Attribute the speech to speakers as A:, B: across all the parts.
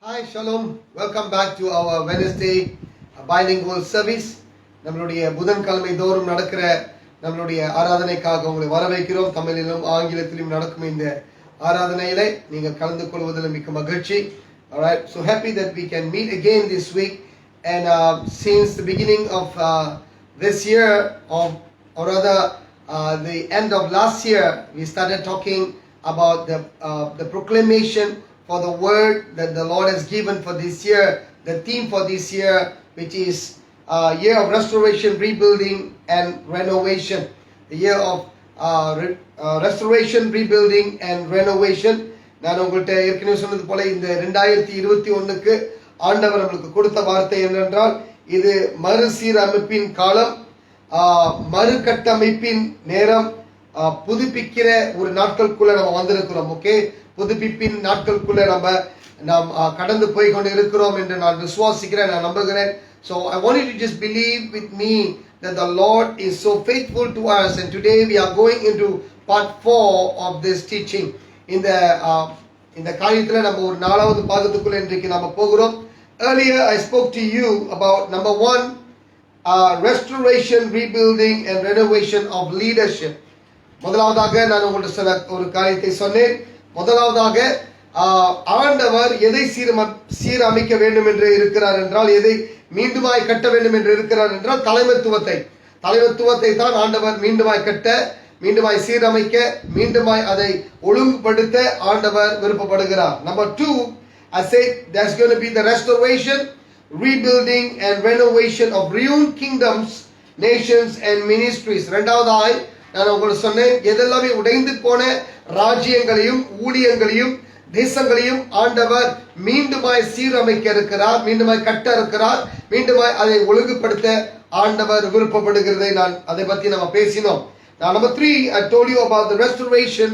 A: Hi, Shalom. Welcome back to our Wednesday bilingual service. நம்மளுடைய புதன்கிழமை தோறும் நடக்கிற நம்மளுடைய ஆராதனைக்காக உங்களை வரவேற்கிறோம். தமிழிலும் ஆங்கிலத்திலும் நடக்கும் இந்த ஆராதனையிலே நீங்கள் கலந்து கொள்வதில் மிக்க மகிழ்ச்சி. Alright, so happy that we can meet again this week. And since the beginning of this year, or rather the end of last year, we started talking about the proclamation for the word that the Lord has given for this year, the theme for this year, which is year of restoration, rebuilding and renovation. The year of restoration, rebuilding and renovation. நான் உங்கள்கிட்ட ஏற்கனவே சொன்னது போல இந்த 2021க்கு ஆண்டவர் நம்மளுக்கு கொடுத்த வார்த்தை என்னென்றால் இது மறுசீரமைப்பின் காலம், மறுகட்டமைப்பின் நேரம், புதுப்பிக்கிற ஒரு நாட்களுக்குள்ள நம்ம வந்திருக்கிறோம். ஓகே, புதுப்பிப்பின் நாட்களுக்குள்ள நாம் கடந்து போய் கொண்டு இருக்கிறோம் என்று நான் விசுவாசிக்கிறேன், நான் நம்புகிறேன். So I want you to just believe with me that the Lord is so faithful to us, and today we are going into part 4 of this teaching. இந்த காரியத்துல நம்ம ஒரு 4வது பாகத்துக்குள்ள இன்றைக்கு நாம போகிறோம். Earlier I spoke to you about number 1, restoration, rebuilding and renovation of leadership. முதலாவதாக நான் உங்களுக்கு சில ஒரு காரியத்தை சொன்னேன். முதலாவதாக ஆண்டவர் எதை சீரமைக்க வேண்டும் என்று இருக்கிறார் என்றால், எதை மீண்டுமாய் கட்ட வேண்டும் என்று இருக்கிறார் என்றால் தலைமைத்துவத்தை தான் ஆண்டவர் மீண்டுமாய் கட்ட, மீண்டுமாய் சீரமைக்க, மீண்டுமாய் அதை ஒழுங்குபடுத்த ஆண்டவர் விருப்பப்படுகிறார். Number 2, I said there's going to be the restoration, rebuilding and renovation of ruined kingdoms, nations and ministries. இரண்டாவதாய் நான் உங்களுக்கு சொன்னேன், எதெல்லாமே உடைந்து போன ராஜ்யங்களையும் ஊழியங்களையும் தேசங்களையும் ஆண்டவர் மீண்டுமாய் சீரமைக்க இருக்கிறார், மீண்டுமாய் கட்ட இருக்கிறார், மீண்டுமாய் அதை ஒழுங்குபடுத்த ஆண்டவர் விருப்பப்படுகிறதை நான் அதை பத்தி நம்ம பேசினோம். Now number 3, I told you about the restoration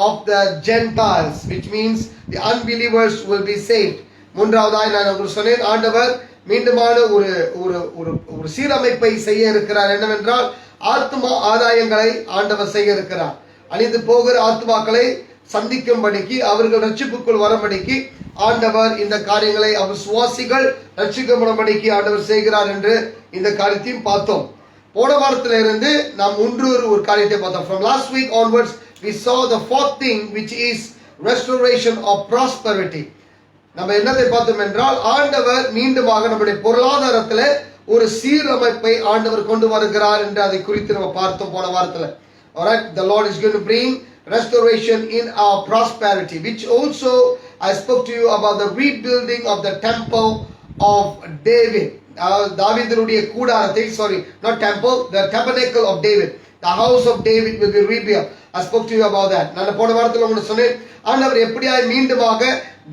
A: of the Gentiles, which means the unbelievers will be saved. மூன்றாவதாய் நான் உங்களுக்கு சொன்னேன், ஆண்டவர் மீண்டுமான ஒரு சீரமைப்பை செய்ய இருக்கிறார். என்னவென்றால் ஆத்மா ஆதாயங்களை ஆண்டவர் செய்ய இருக்கிறார். அழிந்து போகிற ஆத்மாக்களை சந்திக்கும்படிக்கு, அவர்கள் ரட்சிப்புக்குள் வரும்படிக்கு ஆண்டவர் இந்த காரியங்களை அவர் சுவாசிகள் ரட்சிக்கப்படும்படிக்கு ஆண்டவர் செய்கிறார் என்று இந்த காரியத்தையும் பார்த்தோம். போன வாரத்தில இருந்து நாம் ஒரு காரியத்தை பார்த்தோம். From last week onwards we saw the 4th thing, which is restoration of prosperity. நம்ம என்னதை பார்த்தோம் என்றால், ஆண்டவர் மீண்டுமாக நம்முடைய பொருளாதாரத்துல ஒரு சீரமைப்பை ஆண்டவர் கொண்டு வருகிறார் என்று அதை குறித்து நம்ம பார்த்தோம் போன வாரத்துல. Alright, the Lord is going to bring restoration in our prosperity, which also I spoke to you about the rebuilding of the temple of David. தாவீதுடைய கூடாரத்தை, not temple, the tabernacle of David, the house of David will be rebuilt. I spoke to you about that. நான் போன வாரத்துல உங்களுக்கு சொன்னேன், ஆண்டவர் எப்படியாய் மீண்டுமாக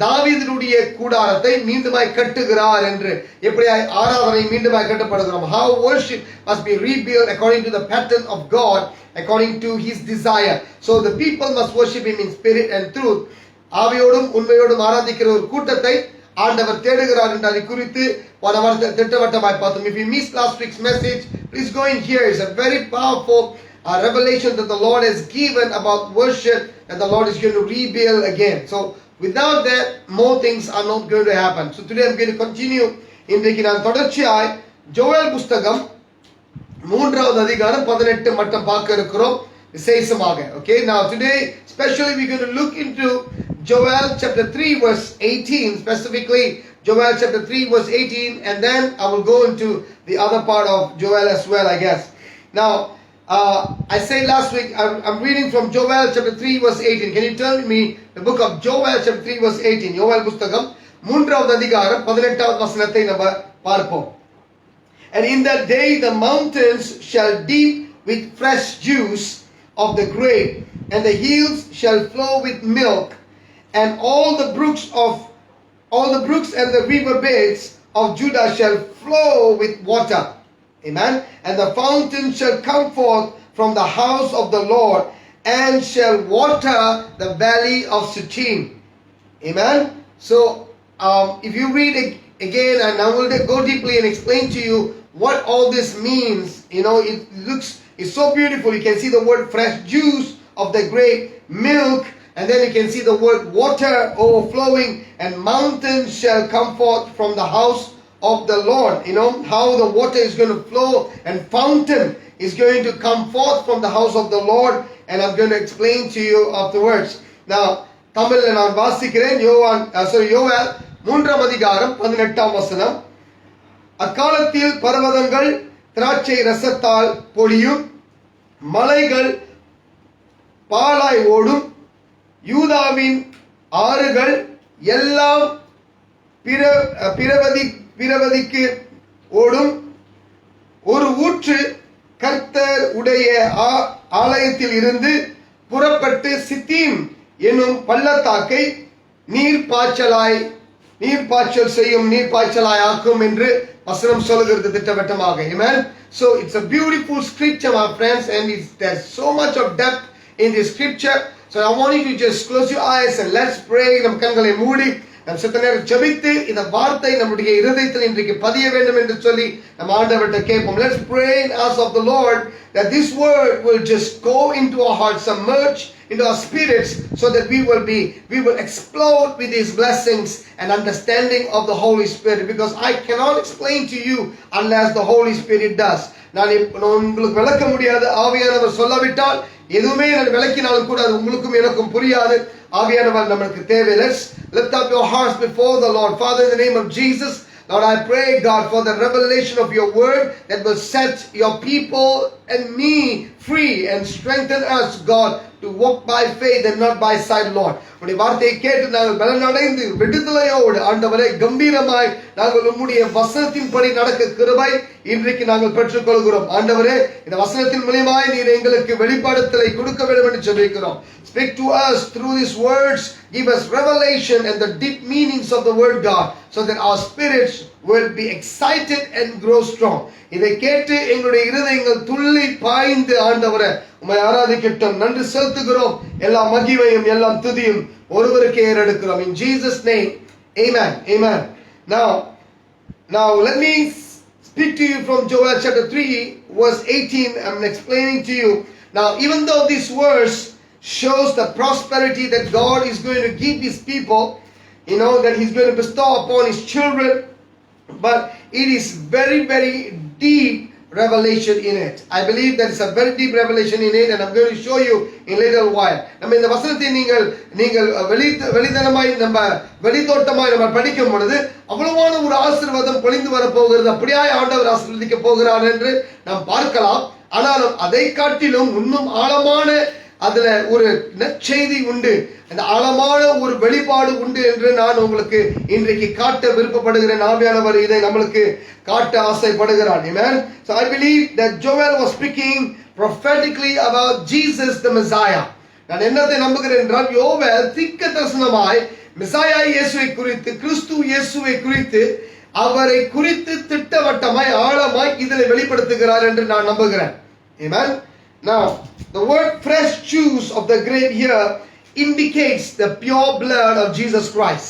A: தாவீதுடைய கூடாரத்தை மீண்டுமாய் கட்டுகிறார் என்று, எப்படியாய் ஆராதனை மீண்டுமாய் கட்டப்படுகிறோம். How worship must be rebuilt according to the pattern of God, according to his desire. So the people must worship him in spirit and truth. ஆவியோடும் உண்மையோடும் ஆராதிக்கிற ஒரு கூட்டத்தை ஆண்டவர் தேடுகிறார் என்று அதை குறித்து போன வாரத்தில் திட்டவட்டமாய் பார்த்தோம். If you missed last week's message, please go in here. It's a very powerful revelation that the Lord has given about worship, and the Lord is going to rebuild again. So without that, more things are not going to happen. So today I'm going to continue. இன்றைக்கு நான் தொடர்ச்சியாய் ஜோவேல் புஸ்தகம் 3வது அதிகாரம் 18 மட்டும் பார்க்க இருக்கிறோம் விசேஷமாக. Okay, now today especially we're going to look into Joel chapter 3 verse 18, specifically Joel chapter 3 verse 18, and then I will go into the other part of Joel as well, I guess. Now I said last week I'm reading from Joel chapter 3 verse 18. Can you tell me the book of Joel chapter 3 verse 18? யோவேல் புத்தகம் 3வது அதிகாரம் 18வது வசனத்தை நம்ம பார்ப்போம். And in that day the mountains shall dip with fresh juice of the grape, and the hills shall flow with milk, and all the brooks and the river beds of Judah shall flow with water. Amen. And the fountain shall come forth from the house of the Lord, and shall water the valley of Shittim. Amen. So if you read again, and I will go deeply and explain to you what all this means. You know, it's so beautiful. You can see the word fresh juice of the grape, milk, and then you can see the word water overflowing, and mountains shall come forth from the house of the Lord. You know how the water is going to flow, and fountain is going to come forth from the house of the Lord, and I'm going to explain to you afterwards. Now தமிழ்ல நான் வாசிக்கிறேன். யோவேல் 3ஆம் அதிகாரம் 18ஆம் வசனம். அக்காலத்தில் பர்வதங்கள் திராட்சை ரசத்தால் பொழியும், மலைகள் பாலாய் ஓடும், யூதாவின் ஆறுகள் எல்லாம் பிரவதிக்கு ஓடும். ஒரு ஊற்று கர்த்தர் உடைய ஆலயத்தில் இருந்து புறப்பட்டு சித்தீம் என்னும் பள்ளத்தாக்கை நீர்ப்பாய்ச்சல் செய்யும், நீர்ப்பாய்ச்சலாய் ஆக்கும் என்று வசனம் சொல்கிறது திட்டவட்டமாக. Amen. So it's a beautiful scripture, my friends, and there's so much of depth in this scripture. So I want you to just close your eyes and let's pray. நம் கண்களை மூடி நம் சித்த நேரம் ஜெபித்து இந்த வார்த்தை நம்முடைய இருதயத்தில் இன்றைக்கு பதிய வேண்டும் என்று சொல்லி நம் ஆண்டவர்கிட்ட கேட்போம். Let's pray and ask of the Lord that this word will just go into our hearts, submerge into our spirits, so that we will explode with these blessings and understanding of the Holy Spirit, because I cannot explain to you unless the Holy Spirit does. நான் உங்களுக்கு விளக்க முடியாது, ஆவியானவர் சொல்லாவிட்டால் எதுவுமே நான் விளக்கினாலும் கூட அது உங்களுக்கும் எனக்கும் புரியாது. ஆவியானவர் நமக்கு தேவை. Let's lift up your hearts before the Lord. Father, in the name of Jesus, Lord, I pray, God, for the revelation of your word that will set your people and me free and strengthen us, God, to walk by faith and not by sight, Lord. உம்முடைய வார்த்தையை கேட்டு நாங்கள் பலனடைந்து விடுதலையோடு ஆண்டவரே கம்பீரமாய் நாங்கள் உம்முடைய வசனத்தின்படி நடக்க கிருபை இன்றைக்கு நாங்கள் பெற்றுக்கொள்கிறோம். ஆண்டவரே, இந்த வசனத்தின் மூலமாய் நீர் எங்களுக்கு வெளிப்படுத்தலை கொடுக்க வேண்டும் என்று ஜெபிக்கிறோம். Speak to us through these words. Give us revelation and the deep meanings of the word, God, so that our spirits will be excited and grow strong. இதை கேட்டு எங்களுடைய இருதயங்கள் துள்ளி பாய்ந்து ஆண்டவரே உம்மை ஆராதிக்கட்டும். நன்றி செலுத்துகிறோம். எல்லா மகிமையும் எல்லாம் துதியும் ஒருவருக்கே ஏறெடுக்கிறோம். In Jesus name, amen. Amen. Now let me speak to you from Joel chapter 3 verse 18. I'm explaining to you. Now, even though this verse shows the prosperity that God is going to give his people, you know, that he's going to bestow upon his children, but it is very, very deep revelation in it. I believe there is a very deep revelation in it, and I'm going to show you in a little while. நம்ம இந்த வசனத்தை நீங்கள் வெளிதனமாய் நம்ம வெளித்தோட்டமாய் நம்ம படிக்கும் பொழுது அவ்வளவான ஒரு ஆசீர்வாதம் பொழிந்து வர போகிறது. அப்படியாய் ஆண்டவர் ஆசீர்வதிக்க போகிறார் என்று நாம் பார்க்கலாம். ஆனாலும் அதை காட்டிலும் இன்னும் ஆழமான அதுல ஒரு நற்செய்தி உண்டு, அந்த ஆழமான ஒரு வெளிப்பாடு உண்டு என்று நான் உங்களுக்கு இன்றைக்கு காட்ட விருப்பப்படுகிறேன். ஆவியானவர் இதை நம்மளுக்கு காட்ட ஆசைப்படுகிறார். Amen. So I believe that Joel was speaking prophetically about Jesus the Messiah. நான் என்னத்தை நம்புகிறேன் என்றால் யோவேல் தீர்க்கதரிசனமாய் மெசாயா இயேசுவை குறித்து, கிறிஸ்து இயேசுவை குறித்து, அவரை குறித்து திட்டவட்டமாய் ஆழமாய் இதில் வெளிப்படுத்துகிறார் என்று நான் நம்புகிறேன். Amen. Now, the word fresh juice of the grape here indicates the pure blood of Jesus Christ.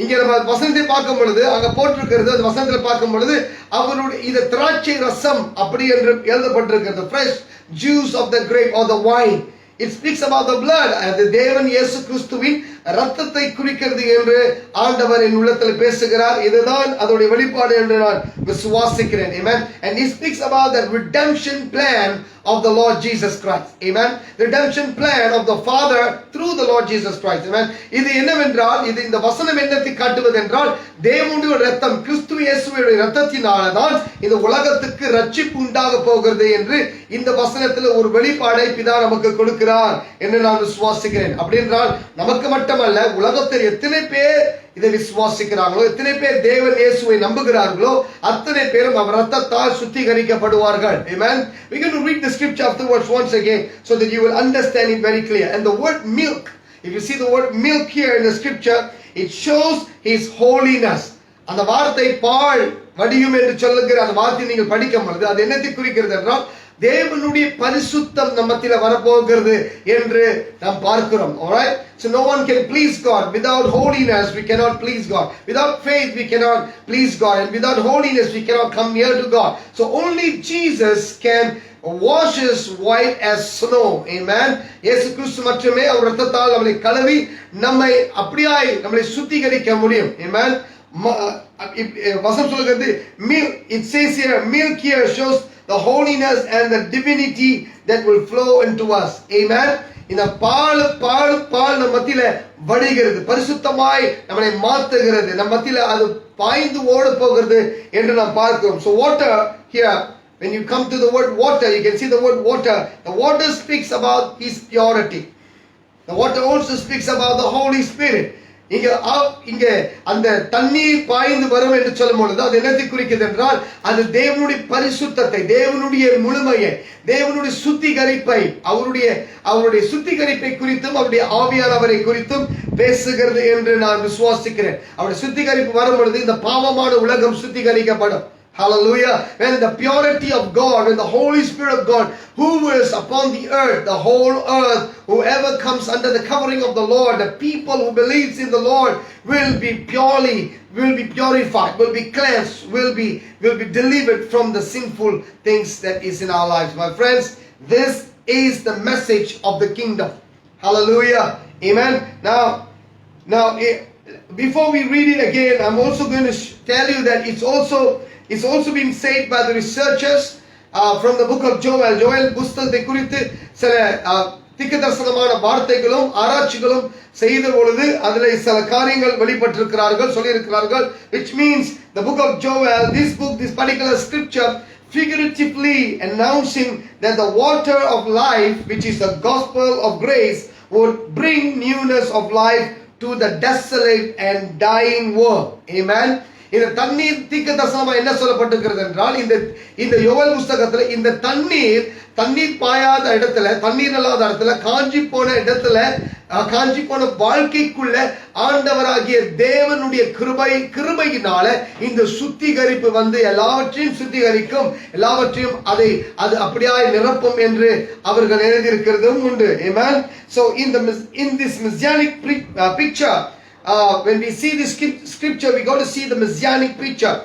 A: இங்க நம்ம வசனத்தை பார்க்கும் பொழுது அங்க போட்டிருக்கிறது, அந்த வசனத்தை பார்க்கும் பொழுது அவருடைய இது திராட்சை ரசம் அப்படி என்று எழுதப்பட்டிருக்கிறது. Fresh juice of the grape or the wine. It speaks about the blood. அது தேவன் இயேசு கிறிஸ்துவின் ரத்தத்தை குறிக்கிறது என்று ஆண்டவர் என் உள்ளத்தில் பேசுகிறார். இதுதான் அதோடைய வெளிப்பாடு என்று நான் விசுவாசிக்கிறேன். Amen. And he speaks about the redemption plan of the Lord Jesus Christ. Amen. The redemption plan of the Father through the Lord Jesus Christ. Amen. இது என்னவென்றால், இது இந்த வசனம் என்னத்தை காட்டுவது என்றால், தேவனுடைய இரத்தம் கிறிஸ்து இயேசுவுடைய இரத்தத்தினால்தான் இந்த உலகத்துக்கு ரட்சிப்பு உண்டாக போகிறது என்று இந்த வசனத்தில் ஒரு வெளிப்பாடை பிதா நமக்கு கொடுக்கிறார் என்று நான் விசுவாசிக்கிறேன். அப்படி என்றால் நமக்கு மட்டுமல்ல, உலகத்தில் எத்தனை பேர் இதை விசுவாசிக்கிறார்களோ, எத்தனை பேர் தேவன் இயேசுவை நம்புகிறார்களோ அத்தனை பேரும் அவர் ரத்தத்தால் சுத்திகரிக்கப்படுவார்கள். Amen. We're going to read the scripture afterwards once again so that you will understand it very clear. And the word milk, if you see the word milk here in the scripture, it shows his holiness. அந்த வார்த்தை பால் வடியும் என்று சொல்லுகிற அந்த வார்த்தை நீங்கள் படிக்கும் பொழுது அது என்னத்தை குறிக்கிறது என்றால், தேவனுடைய பரிசுத்தம் நம்மத்தில வரப்போகிறது என்று நாம் பார்க்கிறோம். Alright, so no one can please God. Without holiness we cannot please God. Without faith we cannot please God, and without holiness we cannot come near to God. So only Jesus can wash us white as snow. Amen. இயேசு கிறிஸ்து மட்டுமே அவர் இரத்தத்தால் நம்மை கழுவி நம்மை அப்படியாய் நம்மை சுத்திகரிக்க முடியும். Amen. வசனம் சொல்கிறது, it says here, milk here shows the holiness and the divinity that will flow into us. Amen. இந்த பால் நம்ம மத்தியில வடிகிறது, பரிசுத்தமாய் நம்மை மாற்றுகிறது, நம்ம மத்தியில அது பாய்ந்து ஓட போகிறது என்று நாம் பார்க்கிறோம். So water here, when you come to the word water, you can see the word water. The water speaks about his purity. The water also speaks about the Holy Spirit. இங்க அந்த தண்ணீர் பாய்ந்து வரும் என்று சொல்லும் பொழுது அது என்னத்தை குறிக்கிறது என்றால், அது தேவனுடைய பரிசுத்தத்தை, தேவனுடைய முழுமையை, தேவனுடைய சுத்திகரிப்பை, அவருடைய சுத்திகரிப்பை குறித்தும் அவருடைய ஆவியானவரை குறித்தும் பேசுகிறது என்று நான் விசுவாசிக்கிறேன். அவருடைய சுத்திகரிப்பு வரும் பொழுது இந்த பாவமான உலகம் சுத்திகரிக்கப்படும். Hallelujah. When the purity of God, when the Holy Spirit of God hovers upon the earth, the whole earth, whoever comes under the covering of the Lord, the people who believes in the Lord will be purified, will be cleansed, will be delivered from the sinful things that is in our lives. My friends, this is the message of the kingdom. Hallelujah. Amen. Now before we read it again, I'm also going to tell you that it's also been said by the researchers from the book of Joel. Joel புத்தகத்தை குறித்து சில தீர்க்கதரிசனமான வார்த்தைகளும் ஆராய்ச்சிகளும் செய்த பொழுது அதிலே சில காரியங்கள் வெளிப்பட்டிருக்கிறார்கள், சொல்லியிருக்கிறார்கள். Which means the book of Joel, this particular scripture figuratively announcing that the water of life, which is the gospel of grace, would bring newness of life to the desolate and dying world. Amen. இந்த தண்ணீர் தீர்க்கதரிசனமா என்ன சொல்லப்பட்டிருக்கிறது என்றால், இந்த யோவேல் புத்தகத்துல இந்த தண்ணீர் பாயாத இடத்துல, தண்ணீர் இல்லாத இடத்துல, காஞ்சி போன வாழ்க்கைக்குள்ள ஆண்டவராகிய தேவனுடைய கிருபையினால இந்த சுத்திகரிப்பு வந்து எல்லாவற்றையும் சுத்திகரிக்கும், எல்லாவற்றையும் அது அப்படியாய் நிரப்பும் என்று அவர்கள் எழுதியிருக்கிறதும் உண்டு. Amen. So in this messianic picture, when we see this scripture, we got to see the messianic picture.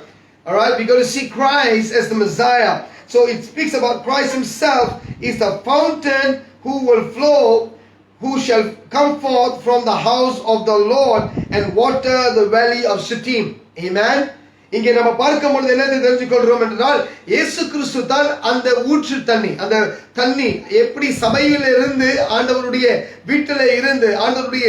A: All right, we got to see Christ as the Messiah. So it speaks about Christ himself is the fountain who will flow, who shall come forth from the house of the Lord and water the valley of Shittim. Amen. இங்கே நம்ம பார்க்கும் பொழுது என்ன தெரிஞ்சுக்கொள்றோம் என்றால், இயேசு கிறிஸ்து தான் அந்த ஊற்று தண்ணி. அந்த தண்ணி எப்படி சபையில் இருந்து, ஆண்டவருடைய வீட்டில் இருந்து, ஆண்டவருடைய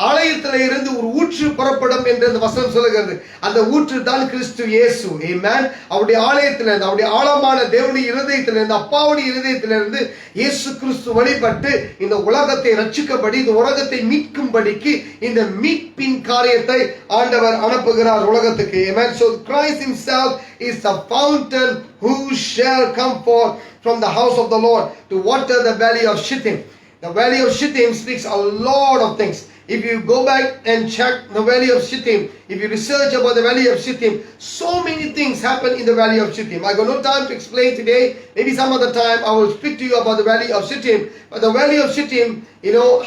A: ஆலயத்தில் இருந்து ஒரு ஊற்று புறப்படும் என்று அந்த வசனம் சொல்லுகிறது. அந்த ஊற்று தான் கிறிஸ்து இயேசு. ஆமென். அவருடைய ஆலயத்திலிருந்து, அவருடைய ஆழமான தேவனுடைய இருதயத்திலிருந்து, அப்பாவுடைய இருதயத்திலிருந்து இயேசு கிறிஸ்து வழிபட்டு இந்த உலகத்தை ரட்சிக்கபடி, இந்த உலகத்தை மீட்கும்படிக்கு இந்த மீட்பின் காரியத்தை ஆண்டவர் அனுப்புகிறார் உலகத்துக்கு. Amen. So Christ himself is the fountain who shall come forth from the house of the Lord to water the valley of Shittim. The valley of Shittim speaks a lot of things. If you go back and check the valley of Shittim, if you research about the valley of Shittim, so many things happen in the valley of Shittim. I got no time to explain today. Maybe some other time I will speak to you about the valley of Shittim. But the valley of Shittim,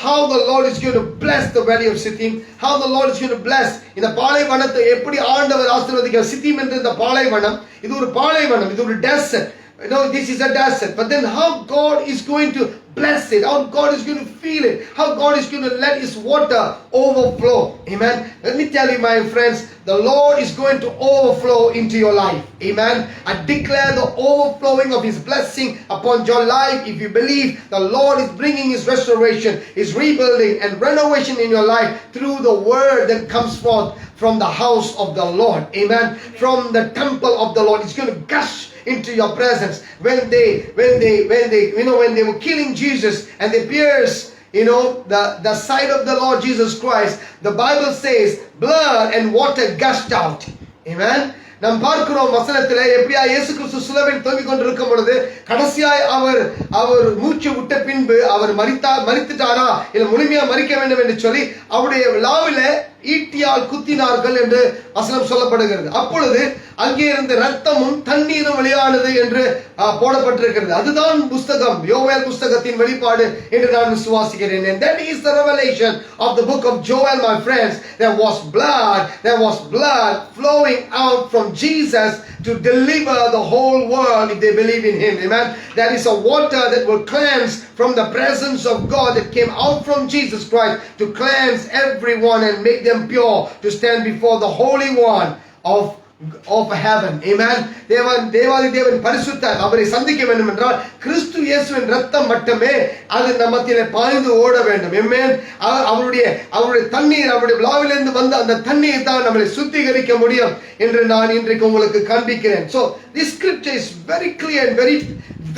A: how the Lord is going to bless the valley of Shittim, how the Lord is going to bless. இந்த பாலைவனத்தை எப்படி ஆண்டவர் ஆசீர்வதிக்கிறார். சித்திம் என்ற இந்த பாலைவனம், இது ஒரு பாலைவனம், இது ஒரு desert. This is a desert. But then how God is going to bless it, how God is going to feel it, how God is going to let his water overflow. Amen. Let me tell you, my friends, the Lord is going to overflow into your life. Amen. I declare the overflowing of his blessing upon your life. If you believe the Lord is bringing his restoration, his rebuilding and renovation in your life through the word that comes forth from the house of the Lord. Amen. From the temple of the Lord, it's going to gush into your presence. When they were killing Jesus and they pierced the side of the Lord Jesus Christ, the Bible says blood and water gushed out. Amen. நாம் பார்க்கிறோம் வசனத்திலே எப்படியா இயேசு கிறிஸ்து சிலுவையில் தொங்கிக் கொண்டிருக்கும் பொழுது கடைசியாய் அவர் மூச்சு விட்ட பின்பு அவர் மரித்துட்டாரா இல்ல முழுமையா மரிக்க வேண்டும் என்று சொல்லி அவருடைய விழாவில ஈட்டியால் குத்தினார்கள் என்று வசனம் சொல்லப்படுகிறது. அப்பொழுது அங்கே இருந்து ரத்தமும் தண்ணீரும் வெளியானது என்று போடப்பட்டிருக்கிறது. அதுதான் புஸ்தகம், யோவேல் புஸ்தகத்தின் வெளிப்பாடு என்று நான் விசுவாசிக்கிறேன். And that is the revelation of the book of Joel, my friends. There was blood flowing out from Jesus to deliver the whole world if they believe in him. Amen. There is a water that will cleanse from the presence of God that came out from Jesus Christ to cleanse everyone and make them pure to stand before the Holy One of heaven. Amen. தேவாதி தேவன் பரிசுத்தர், அவரை சந்திக்க வேண்டும் என்றால் கிறிஸ்து இயேசுவின் ரத்தம் மட்டுமே அது நம்மத்திலே பாய்ந்து ஓட வேண்டும். Amen. அவருடைய தண்ணீர், அவருடைய விழாவிலிருந்து வந்த அந்த தண்ணீர் தான் நம்மளை சுத்திகரிக்க முடியும் என்று நான் இன்றைக்கு உங்களுக்கு காண்பிக்கிறேன். So this scripture is very clear and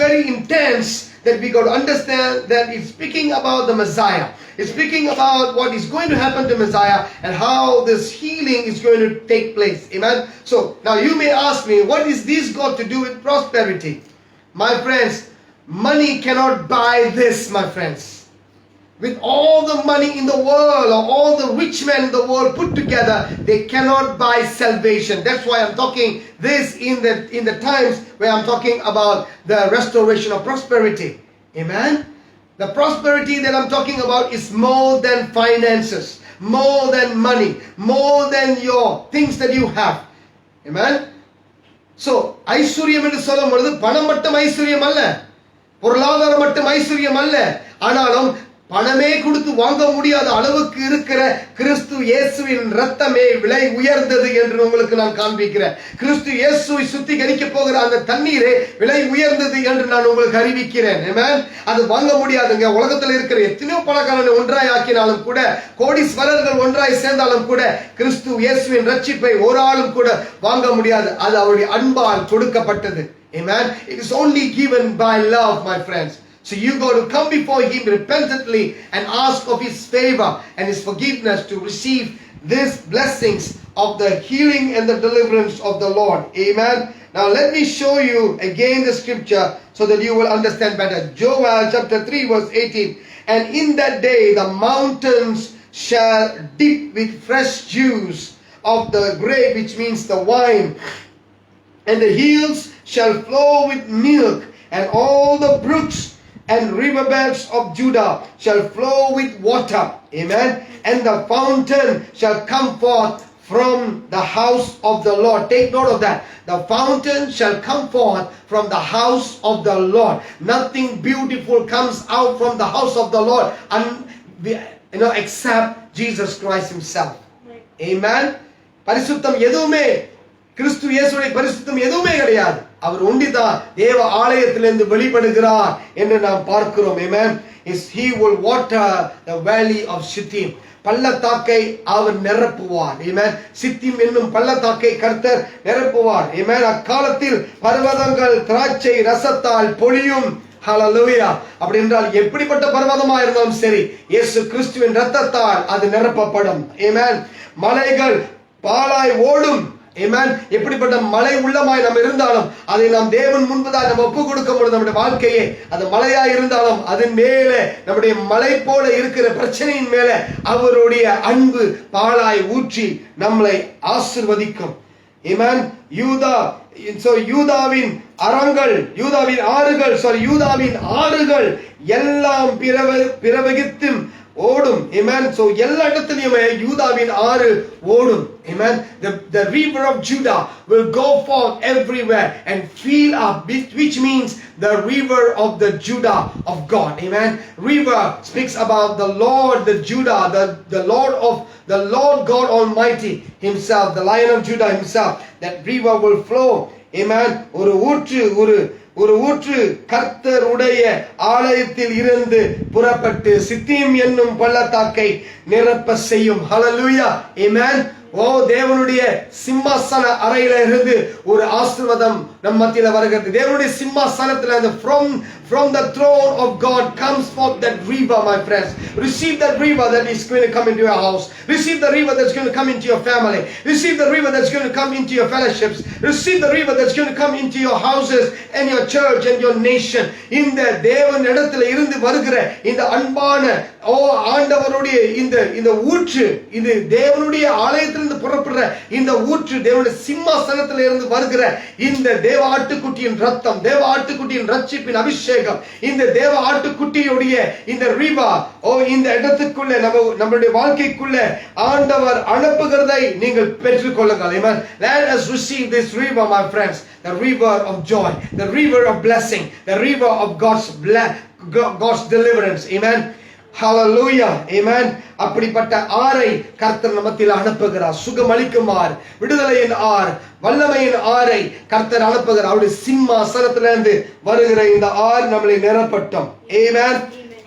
A: very intense, that we got to understand that it's speaking about the Messiah. It's speaking about what is going to happen to Messiah and how this healing is going to take place. Amen. So now you may ask me, what is this got to do with prosperity? My friends, money cannot buy this, my friends. With all the money in the world, or all the rich men in the world put together, they cannot buy salvation. That's why I'm talking this in the times where I'm talking about the restoration of prosperity. Amen. The prosperity that I'm talking about is more than finances, more than money, more than your things that you have. Amen. So ஐஸ்வர்யம் என்று சொல்லும் பொழுது பணம் மட்டும் ஐஸ்வர்யம் அல்ல, பொருளாதாரம் மட்டும் ஐஸ்வர்யம் அல்ல, ஆனாலும் பணமே கொடுத்து வாங்க முடியாத அளவுக்கு இருக்கிற கிறிஸ்து இயேசுவின் ரத்தமே விலை உயர்ந்தது என்று உங்களுக்கு நான் காண்பிக்கிறேன். கிறிஸ்து இயேசுவை சுத்திகரிக்க போகிற அந்த தண்ணீரே விலை உயர்ந்தது என்று நான் உங்களுக்கு அறிவிக்கிறேன். ஆமென். அது வாங்க முடியாதுங்க. உலகத்தில் இருக்கிற எத்தனையோ பணக்காரனை ஒன்றாய் ஆக்கினாலும் கூட, கோடீஸ்வரர்கள் ஒன்றாய் சேர்ந்தாலும் கூட, கிறிஸ்து இயேசுவின் ரட்சிப்பை ஒரு ஆளும் கூட வாங்க முடியாது. அது அவருடைய அன்பால் கொடுக்கப்பட்டது. Amen. It is only given by love, my friends. So you got to come before him repentantly and ask of his favor and his forgiveness to receive these blessings of the healing and the deliverance of the Lord. Amen. Now let me show you again the scripture so that you will understand better. Joel chapter 3 verse 18. And in that day the mountains shall dip with fresh juice of the grape, which means the wine, and the hills shall flow with milk, and all the brooks and riverbeds of Judah shall flow with water. Amen. And the fountain shall come forth from the house of the Lord. Take note of that. The fountain shall come forth from the house of the Lord. Nothing beautiful comes out from the house of the Lord except Jesus Christ himself. Amen. பரிசுத்தம் எதுவுமே, கிறிஸ்து இயேசுவின் பரிசுத்தம் எதுவுமே கிடையாது. அவர் ஒண்டிதான் தேவ ஆலயத்திலிருந்து வெளிப்படுகிறார் என்று நாம் பார்க்கிறோம். Amen. He will water the valley of Shittim. பள்ளத்தாக்கை our நிரப்புவார். Amen. சித்திம் என்னும் பள்ளத்தாக்கை கர்த்தர் நிரப்புவார். Amen. அக்காலத்தில் பர்வதங்கள் திராட்சை ரசத்தால் பொழியும். Hallelujah. அப்படி என்றால் எப்படிப்பட்ட பர்வதமா இருந்தாலும் சரி, இயேசு கிறிஸ்துவின் இரத்தத்தால் அது நிரப்பப்படும். Amen. மலைகள் பாலாய் ஓடும். Amen. எப்படிப்பட்ட மலை உள்ளமாய் நாம் இருந்தாலும் அதை நாம் தேவன் முன்பதாக நம்ம ஒப்பு கொடுக்க முடியும். நம்முடைய வாழ்க்கையே அது மலையாய் இருந்தாலும் அதன் மேலே நம்முடைய மலை போல இருக்கிற பிரச்சனையின் மேலே அவருடைய அன்பு பாலாய் ஊற்றி நம்மளை ஆசீர்வதிக்கும். Amen. யூதாவின் ஆறுகள் எல்லாம் பிரவகித்தும் ஓடும். Amen. So எல்லா இடத்திலுமே யூதாவின் ஆறு ஓடும். Amen. The river of Judah will go forth everywhere and fill up, which means the river of the Judah of God. Amen. River speaks about the Lord, the Judah, the Lord God Almighty himself, the Lion of Judah himself. That river will flow. Amen. ஒரு ஊற்று கர்த்தருடைய ஆலயத்தில் இருந்து புறப்பட்டு சித்தீம் என்னும் பள்ளத்தாக்கை நிரப்ப செய்யும். Hallelujah. Amen. தேவனுடைய சிம்மாசன அறையில இருந்து ஒரு ஆசீர்வாதம் நம்ம மத்தியில வருகிறது. தேவனுடைய சிம்மாசனத்துல அந்த from the throne of God comes forth that river, my friends. Receive that river that is going to come into your house. Receive the river that's going to come into your family. Receive the river that's going to come into your fellowships. Receive the river that's going to come into your houses and your church and your nation. இந்த தேவன் இடத்துல இருந்து வருகிற இந்த அன்பான ஆண்டவருடைய இந்த ஊற்று, இது தேவனுடைய ஆலயத்திலிருந்து புறப்படுற இந்த ஊற்று, தேவனுடைய சிம்மாசனத்தில் இருந்து வருகிற இந்த தேவ ஆட்டுக்குட்டியின் ரத்தம், தேவ ஆட்டுக்குட்டியின் ரட்சிப்பின் அபிஷேகம், இந்த தேவ ஆட்டுக்குட்டியுடைய இந்த ரிவா இந்த இடத்துக்குள்ள நம்மளுடைய வாழ்க்கைக்குள்ள ஆண்டவர் அனுப்புகிறதை நீங்கள் பெற்றுக்கொள்ளுங்கள். Amen. Let us receive this river, my friends, the river of joy, the river of blessing, the river of God's deliverance. Amen. Hallelujah. Amen. அப்படிப்பட்ட ஆறை கர்த்தர் நமத்தில் அனுப்புகிறார். சுகமளிக்குமாறு விடுதலையின் ஆறு, வல்லமையின் ஆறை கர்த்தர் அனுப்புகிறார். அவருடைய சிம்மாசனத்திலிருந்து வருகிற இந்த ஆறு நம்மளை நிரப்பட்டும். Amen.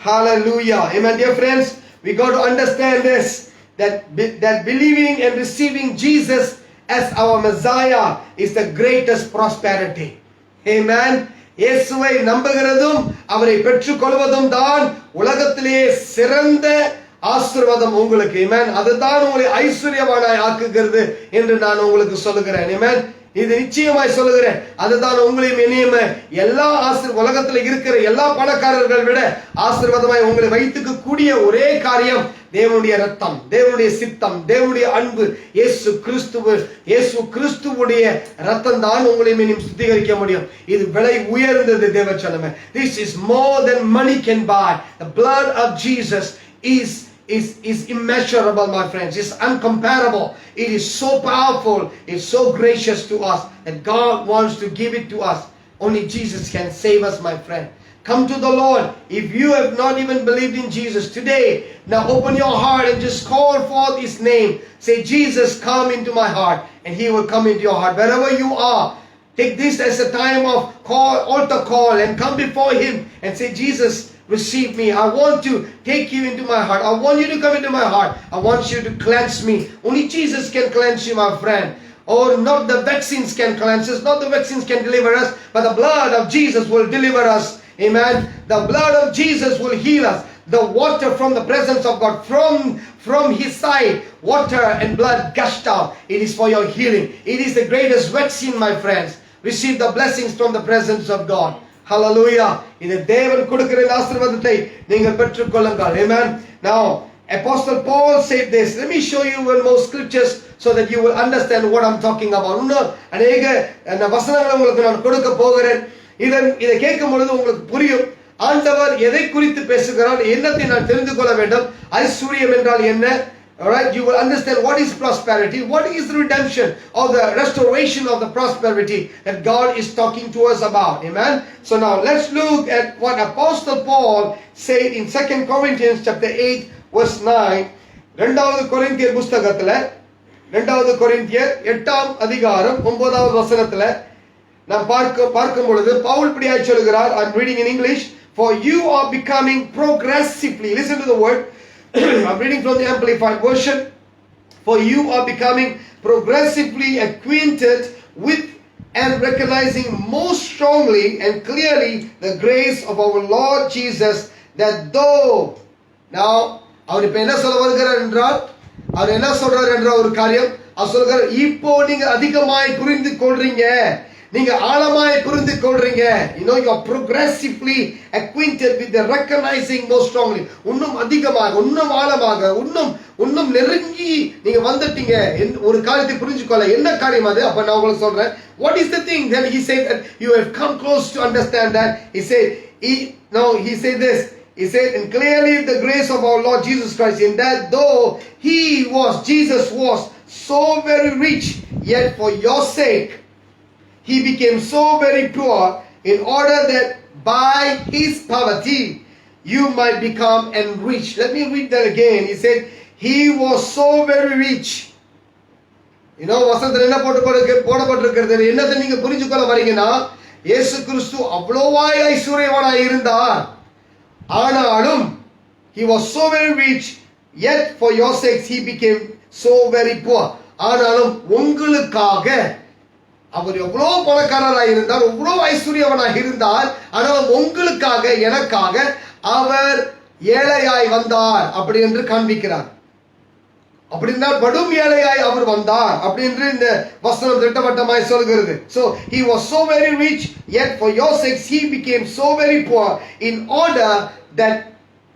A: Hallelujah. Amen. Dear friends, we got to understand this, that believing and receiving Jesus as our Messiah is the greatest prosperity. Amen. இயேசுவை நம்புகிறதும் அவரை பெற்றுக்கொள்வதும் தான் உலகத்திலேயே சிறந்த ஆசீர்வாதம் உங்களுக்கு. Amen. அதுதான் உங்களை ஐஸ்வர்யவானாய் ஆக்குகிறது என்று நான் உங்களுக்கு சொல்லுகிறேன். Amen. இது நிச்சயமாய் சொல்லுகிறேன். அதுதான் உங்களையும் என்னையும் எல்லா உலகத்தில் இருக்கிற எல்லா பணக்காரர்கள் விட ஆசீர்வாதமாய் உங்களை வைத்துக்க கூடிய ஒரே காரியம் தேவனுடைய ரத்தம், தேவனுடைய சித்தம், தேவனுடைய அன்பு. இயேசு கிறிஸ்துவுடைய ரத்தம் தான் உங்களையும் என்னையும் சுத்திகரிக்க முடியும். இது விலை உயர்ந்தது தேவச்சனமே. This is more than money can buy. The blood of Jesus is immeasurable, my friends. It's uncomparable. It is so powerful. It's so gracious to us that God wants to give it to us. Only Jesus can save us, my friend. Come to the Lord. If you have not even believed in Jesus today, now open your heart and just call forth His name. Say, Jesus, come into my heart, and He will come into your heart. Wherever you are, take this as a time of altar call, and come before Him and say, Jesus, receive me. I want to take you into my heart. I want you to come into my heart. I want you to cleanse me. Only Jesus can cleanse you, my friend. Or not the vaccines can cleanse us, not the vaccines can deliver us, but the blood of Jesus will deliver us. Amen. The blood of Jesus will heal us. The water from the presence of God, from His side, water and blood gushed out. It is for your healing. It is the greatest vaccine, my friends. Receive the blessings from the presence of God. Hallelujah. இந்த தேவன் கொடுக்கிற ஆசீர்வாதத்தை நீங்கள் பெற்றுக்கொள்ளுங்கள். Amen. Now, Apostle Paul said this. Let me show you one more scriptures so that you will understand what I'm talking about. இன்னும் அநேக வசனங்களை உங்களுக்கு நான் கொடுக்க போகிறேன். இதை கேட்கும் பொழுது உங்களுக்கு புரியும் ஆண்டவர் எதை குறித்து பேசுகிறார், என்னத்தை நான் தெரிந்து கொள்ள வேண்டும், ஐஸ்வர்யம் என்றால் என்ன. Alright, you will understand what is prosperity, what is the redemption or the restoration of the prosperity that God is talking to us about. Amen. So now let's look at what Apostle Paul said in 2 Corinthians chapter 8 verse 9. இரண்டாவது கொரிந்தியர் புத்தகத்துல 2 கொரிந்தியர் 8ஆம் அதிகாரம் 9வது வசனத்துல நாம் பார்க்கும் பொழுது பவுல் இப்படியாய் சொல்கிறார். I'm reading in English. For you are becoming progressively, listen to the word, I'm reading from the Amplified Version. For you are becoming progressively acquainted with and recognizing more strongly and clearly the grace of our Lord Jesus, that though, now அவர் இப்ப என்ன சொல்ல வருகிறார் என்றால், அவர் என்ன சொல்றார் என்ற ஒரு காரியம் அவர் சொல்கிறார், இப்போ நீங்க அதிகமாய் புரிந்து கொள்றீங்க, நீங்க ஆழமாய் புரிந்து கொள்றீங்க. You know, you are progressively acquainted with the recognizing more strongly. இன்னும் அதிகமாக, இன்னும் ஆழமாக, இன்னும் நெருங்கி நீங்க வந்துட்டீங்க. ஒரு காரியத்தை புரிஞ்சுக்கொள்ள என்ன காரியம் அது? அப்ப நான் உங்களுக்கு சொல்றேன். What is the thing? Then he said that you have come close to understand that. He said this. He said, and clearly the grace of our Lord Jesus Christ, in that though Jesus was so very rich, yet for your sake He became so very poor, in order that by His poverty you might become enriched. Let me read that again. He said, He was so very rich. You know, வசனத்துல என்ன போடப்பட்டிருக்கிறது, என்னத்தை நீங்க புரிஞ்சுக்கொள்ள வரீங்கன்னா, இயேசு கிறிஸ்து அவ்வளவாய் ஐஸ்வர்யவானாய் இருந்தார். ஆனாலும் He was so very rich, yet for your sakes He became so very poor. ஆனாலும் உங்களுக்காக அவர் எவ்வளவு பணக்காரராக இருந்தார், எவ்வளவு ஐஸ்வர்யவனாக இருந்தார், ஆனால் உங்களுக்காக எனக்காக அவர் ஏழையாய் வந்தார் அப்படி என்று காண்பிக்கிறார். அப்படி என்றால் படும் ஏழையாய் அவர் வந்தார் அப்படி என்று இந்த வசனம் திட்டவட்டமாய் சொல்கிறது. So he was so very rich, yet for your sakes he became so very poor, in order that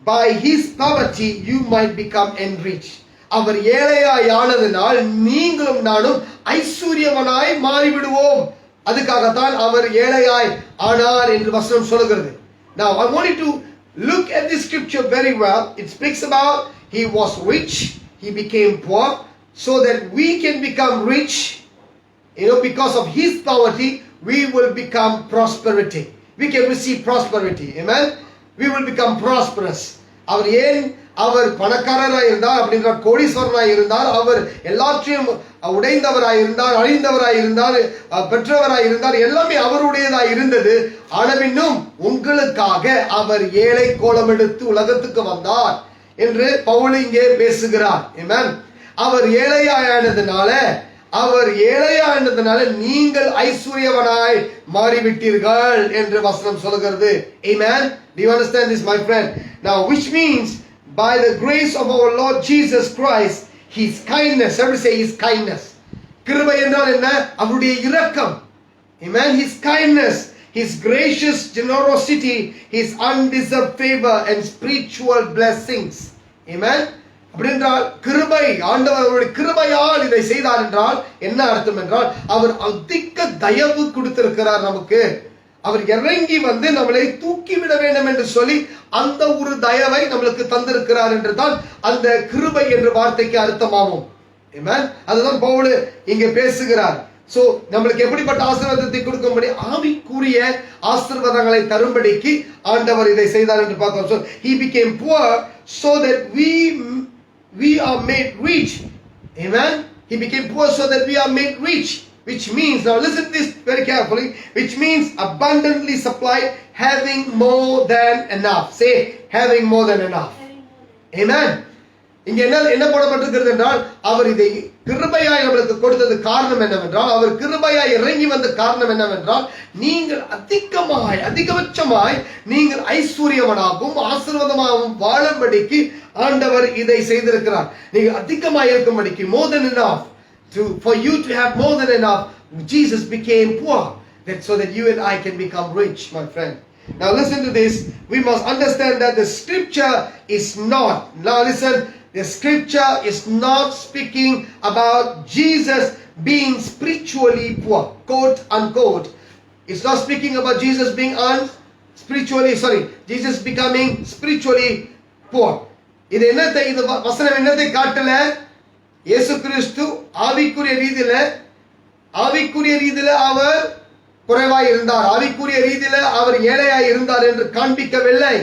A: by his poverty you might become enriched. அவர் ஏழையாய் ஆனதினால் நீங்களும் நானும் ஐஸ்வர்யவனாய் மாறிவிடுவோம். அதுக்காகத்தான் அவர் ஏழையாய் ஆனார் என்று வசனம் சொல்கிறது. Now I want you to look at this scripture very well. It speaks about he was rich, he became poor, so that we can become rich. Because of his poverty we will become prosperity. We can receive prosperity. Amen. We will become prosperous. அவர் பணக்காரராய் இருந்தார், அப்படின்ற கோடீஸ்வரனாய் இருந்தார், அவர் எல்லாற்றையும் உடைந்தவராய் இருந்தார், அழிந்தவராய் இருந்தார், பெற்றவராய் இருந்தார், எல்லாமே அவருடையதாய் இருந்தது. ஆனபின்னும் உங்களுக்காக அவர் ஏழை கோலம் எடுத்து உலகத்துக்கு வந்தார் என்று பவுல் இங்கே பேசுகிறார். ஆமென். அவர் ஏழையானதுனால நீங்கள் ஐஸ்வர்யவனாய் மாறிவிட்டீர்கள் என்று வசனம் சொல்கிறது. Amen. Do you understand this, my friend? Now, which means by the grace of our Lord Jesus Christ, his kindness. Everybody say his kindness. கிருபை என்றால் என்ன? அவருடைய இரக்கம். Amen. His kindness, his gracious generosity, his undeserved favor and spiritual blessings. Amen. அப்படின்றால் கிருபை, ஆண்டவர் அவருடைய கிருபையால் இதை செய்தார் என்றால் என்ன அர்த்தம் என்றால் அவர் அதிக தயவு கொடுத்திருக்கிறார் நமக்கு. அவர் இறங்கி வந்து நம்மளை தூக்கிவிட வேண்டும் என்று சொல்லி அந்த ஒரு தயவை நம்மளுக்கு தந்திருக்கிறார் என்று தான் அந்த கிருபை என்ற வார்த்தைக்கு அர்த்தமாகும். ஆமென். அதுதான் பவுல் இங்கே பேசுகிறார். சோ நம்மளுக்கு எப்படிப்பட்ட ஆசீர்வாதத்தை கொடுக்கும்படி ஆவிக்குரிய ஆசீர்வாதங்களை தரும்படிக்கு ஆண்டவர் இதை செய்தார் என்று பார்க்கிறோம். So he became poor so that we are made rich. Amen. He became poor so that we are made rich, which means, now listen to this very carefully, which means abundantly supplied, having more than enough. Say having more than enough. Amen. இங்க என்ன போடப்பட்டிருக்கிறது என்றால் அவர் இதை கிருபையாய் நம்மளுக்கு கொடுத்தது காரணம் என்னவென்றால், அவர் கிருபையாய் இறங்கி வந்த காரணம் என்னவென்றால், நீங்கள் அதிகபட்சமாய் நீங்கள் ஐஸ்வர்யவனாகவும் ஆசீர்வாதமாகவும் வாழும்படிக்கு ஆண்டவர் இதை செய்திருக்கிறார். நீங்கள் அதிகமாய் இருக்கும்படிக்கு, more than enough, for you to have more than enough, Jesus became poor, so that you and I can become rich, my friend. Now listen to this. We must understand that the scripture is not, now listen, the scripture is not speaking about Jesus being spiritually poor, quote unquote. It's not speaking about Jesus being Jesus becoming spiritually poor. இது வசனம் என்னத்தை காட்டல? இயேசு கிறிஸ்து ஆவிக்குரிய ரீதியில அவர் குறைவாய் இருந்தார், ஆவிக்குரிய ரீதியில அவர் ஏழையாய் இருந்தார் என்று காண்பிக்கவில்லை.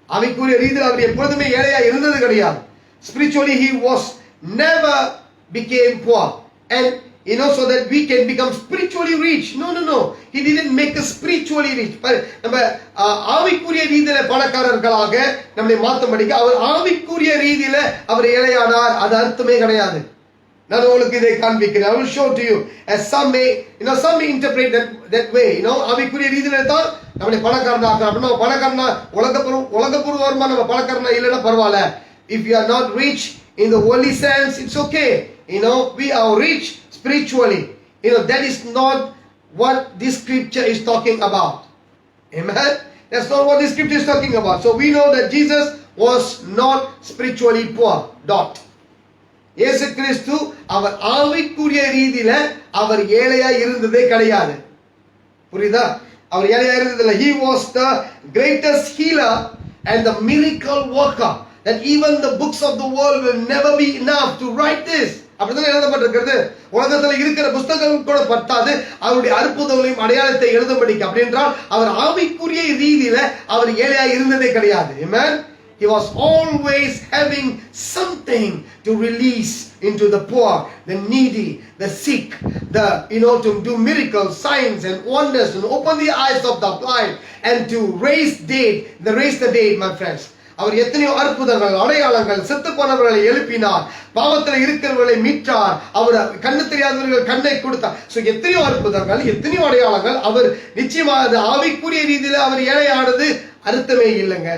A: ஆவிக்குரிய ரீதியில் அவர் எப்பொழுதுமே ஏழையாய் இருந்தது கிடையாது. Spiritually he was never became poor, and so that we can become spiritually rich. No, he didn't make us spiritually rich. நம்ம ஆவிக்குரிய ரீதியில பணக்காரர்களாக நம்மை மாற்றும்படிக்கு அவர் ஆவிக்குரிய ரீதியில அவர் ஏழையானார், அது அர்த்தமே கிடையாது. நான் உங்களுக்கு இதை காண்பிக்கிறேன். I will show to you. As some may interpret that way. ஆவிக்குரிய ரீதியில தான் நம்மளை பணக்காரனாக, அப்படின்னா பணக்காரனா உலகபூர்வமா நம்ம பணக்காரனா இல்லைன்னா பரவாயில்ல. If you are not rich in the worldly sense, it's okay. We are rich spiritually. That is not what this scripture is talking about. Amen. That's not what this scripture is talking about. So we know that Jesus was not spiritually poor. இயேசு கிறிஸ்து அவர் ஆவிக்குரிய ரீதியில அவர் ஏழையா இருந்ததே கிடையாது. புரியுதா? அவர் ஏழையா இருந்ததில்லை. He was the greatest healer and the miracle worker, that even the books of the world will never be enough to write this. அப்படிதான் எழுதப்பட்டிருக்கிறது. உலகத்துல இருக்கிற புத்தகங்கள் கூட பத்தாது அவருடைய அற்புதங்களையும் அடையாளத்தை எழுதும்படிக்கு. அப்படி என்றால் அவர் ஆவிக்குரிய ரீதியில அவர் ஏழையா இருந்ததே கிடையாது. Amen. He was always having something to release into the poor, the needy, the sick, to do miracles, signs and wonders, and open the eyes of the blind, and to raise the dead, my friends. அவர் எத்தனையோ அற்புதங்கள், அடையாளங்கள், செத்து போனவர்களை எழுப்பினார், பாவத்தில் இருக்கிறவர்களை மீட்டார், அவர் கண்ணு தெரியாதவர்கள் கண்ணை கொடுத்தார். சோ எத்தனையோ அற்புதங்கள், எத்தனையோ அடையாளங்கள். அவர் நிச்சயமாக அது ஆவிக்குரிய ரீதியில அவர் ஏழையானது அர்த்தமே இல்லைங்க.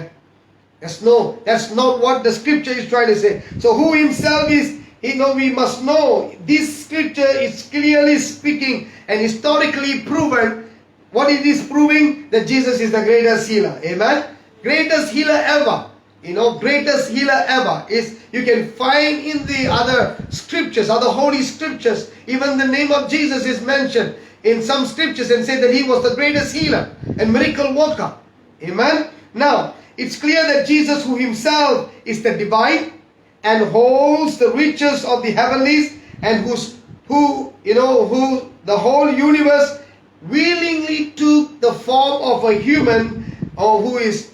A: That's not what the scripture is trying to say. So who himself is, we must know this scripture is clearly speaking and historically proven. What it is proving? That Jesus is the greatest healer. Amen. Greatest healer ever. Greatest healer ever is, you can find in the other scriptures, other holy scriptures, even the name of Jesus is mentioned in some scriptures and say that he was the greatest healer and miracle worker. Amen. Now, it's clear that Jesus, who himself is the divine and holds the riches of the heavenlies, and who the whole universe willingly took the form of a human,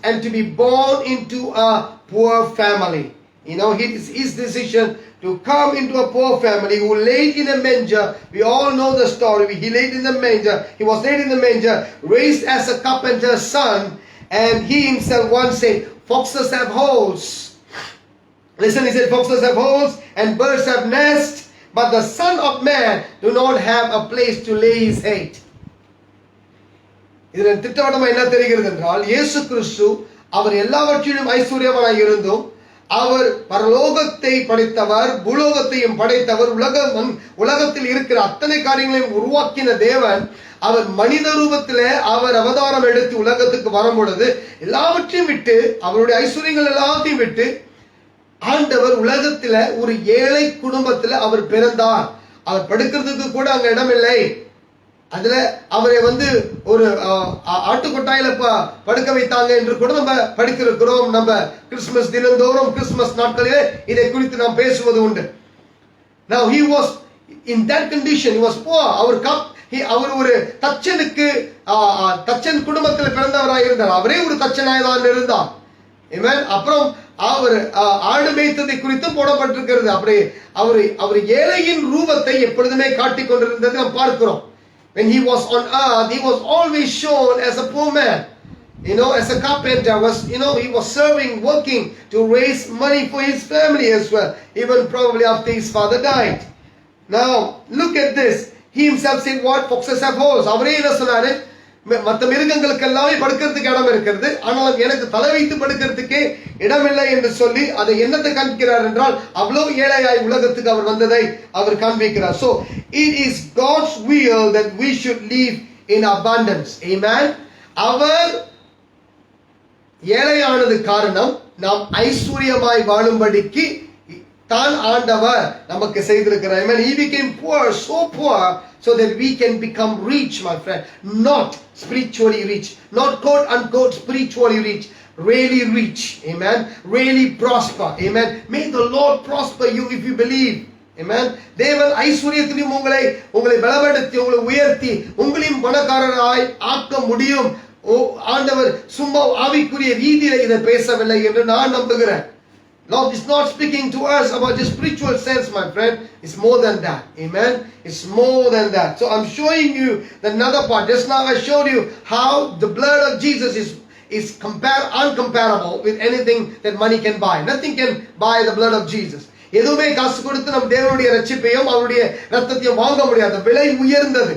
A: and to be born into a poor family. His decision to come into a poor family, who laid in a manger. We all know the story. He laid in the manger. He was laid in the manger, raised as a carpenter's son, and he himself once said, foxes have holes. Listen, he said, foxes have holes and birds have nests, but the Son of Man do not have a place to lay his head. இதன் திட்டவட்டமா என்ன தெரிகிறது என்றால், இயேசு கிறிஸ்து அவர் எல்லாவற்றிலும் ஐஸ்வர்யவானாய் இருந்தும், அவர் பரலோகத்தை படைத்தவர், பூலோகத்தையும் படைத்தவர், உலகத்தில் இருக்கிற அத்தனை காரியங்களையும் உருவாக்கின தேவன், அவர் மனித ரூபத்திலே அவர் அவதாரம் எடுத்து உலகத்துக்கு வரும் பொழுது எல்லாவற்றையும் விட்டு, அவருடைய ஐஸ்வர்யங்கள் எல்லாத்தையும் விட்டு, ஆண்டவர் உலகத்துல ஒரு ஏழை குடும்பத்துல அவர் பிறந்தார். அவர் படுக்கிறதுக்கு கூட அங்க இடமில்லை. அதுல அவரை ஒரு ஆட்டுக்கொட்டாயில படுக்க வைத்தாங்க என்று கூட நம்ம படித்திருக்கிறோம். நம்ம கிறிஸ்துமஸ் தினந்தோறும் கிறிஸ்துமஸ் நாட்களிலே இதை குறித்து நாம் பேசுவது உண்டு. Now he was in that condition. He was poor. அவர் ஒரு தச்சன் குடும்பத்தில் பிறந்தவராக இருந்தார். அவரே ஒரு தச்சனாய் தான் இருந்தார். Amen. அப்புறம் அவர் ஆடு மேய்த்ததை குறித்து போடப்பட்டிருக்கிறது. அவர் ஏழையின் ரூபத்தை எப்பொழுதுமே காட்டிக் கொண்டிருந்ததை நாம் பார்க்கிறோம். When he was on earth, he was always shown as a poor man. As a carpenter, he was serving, working to raise money for his family as well, even probably after his father died. Now, look at this. He himself said, what? Foxes have holes. அவரே என்ன சொன்னாரு? மற்ற மிருகங்களுக்கு எல்லாமே படுக்கிறதுக்கு இடம் இருக்கிறது, ஆனால் எனக்கு தலை வைத்து படுக்கிறதுக்கே இடமில்லை என்று சொல்லி அதை என்னத்தை காண்பிக்கிறார் என்றால், அவ்வளவு ஏழையாய் உலகத்துக்கு அவர் வந்ததை அவர் காண்பிக்கிறார். So it is God's will that we should live in abundance. Amen. அவர் ஏழையானது காரணம் நாம் ஐஸ்வர்யமாய் வாழும்படிக்கு தான் ஆண்டவர் நமக்கு செய்திருக்கிறார். Amen. He became poor, so poor, so that we can become rich, my friend. Not spiritually rich, not quote unquote spiritually rich, really rich. Amen. Really prosper. Amen. May the Lord prosper you if you believe. Amen. தேவன் ஐஸ்வர்யத்திலும் உங்களை பலப்படுத்தி, உங்களை உயர்த்தி, உங்களையும் பணக்காரராய் ஆக்க முடியும். ஆண்டவர் சும்மா ஆவிக்குரிய ரீதியில இதை பேசவில்லை என்று நான் நம்புகிறேன். Lord is not speaking to us about the spiritual sense, my friend. It's more than that. Amen. It's more than that. So I'm showing you another part. Just now I showed you how the blood of Jesus is uncomparable with anything that money can buy. Nothing can buy the blood of Jesus. எதுவுமே காசு கொடுத்து நம் தேவனுடைய ரட்சிப்பையும் அவருடைய ரத்தத்தையும் வாங்க முடியாது. விலை உயர்ந்தது.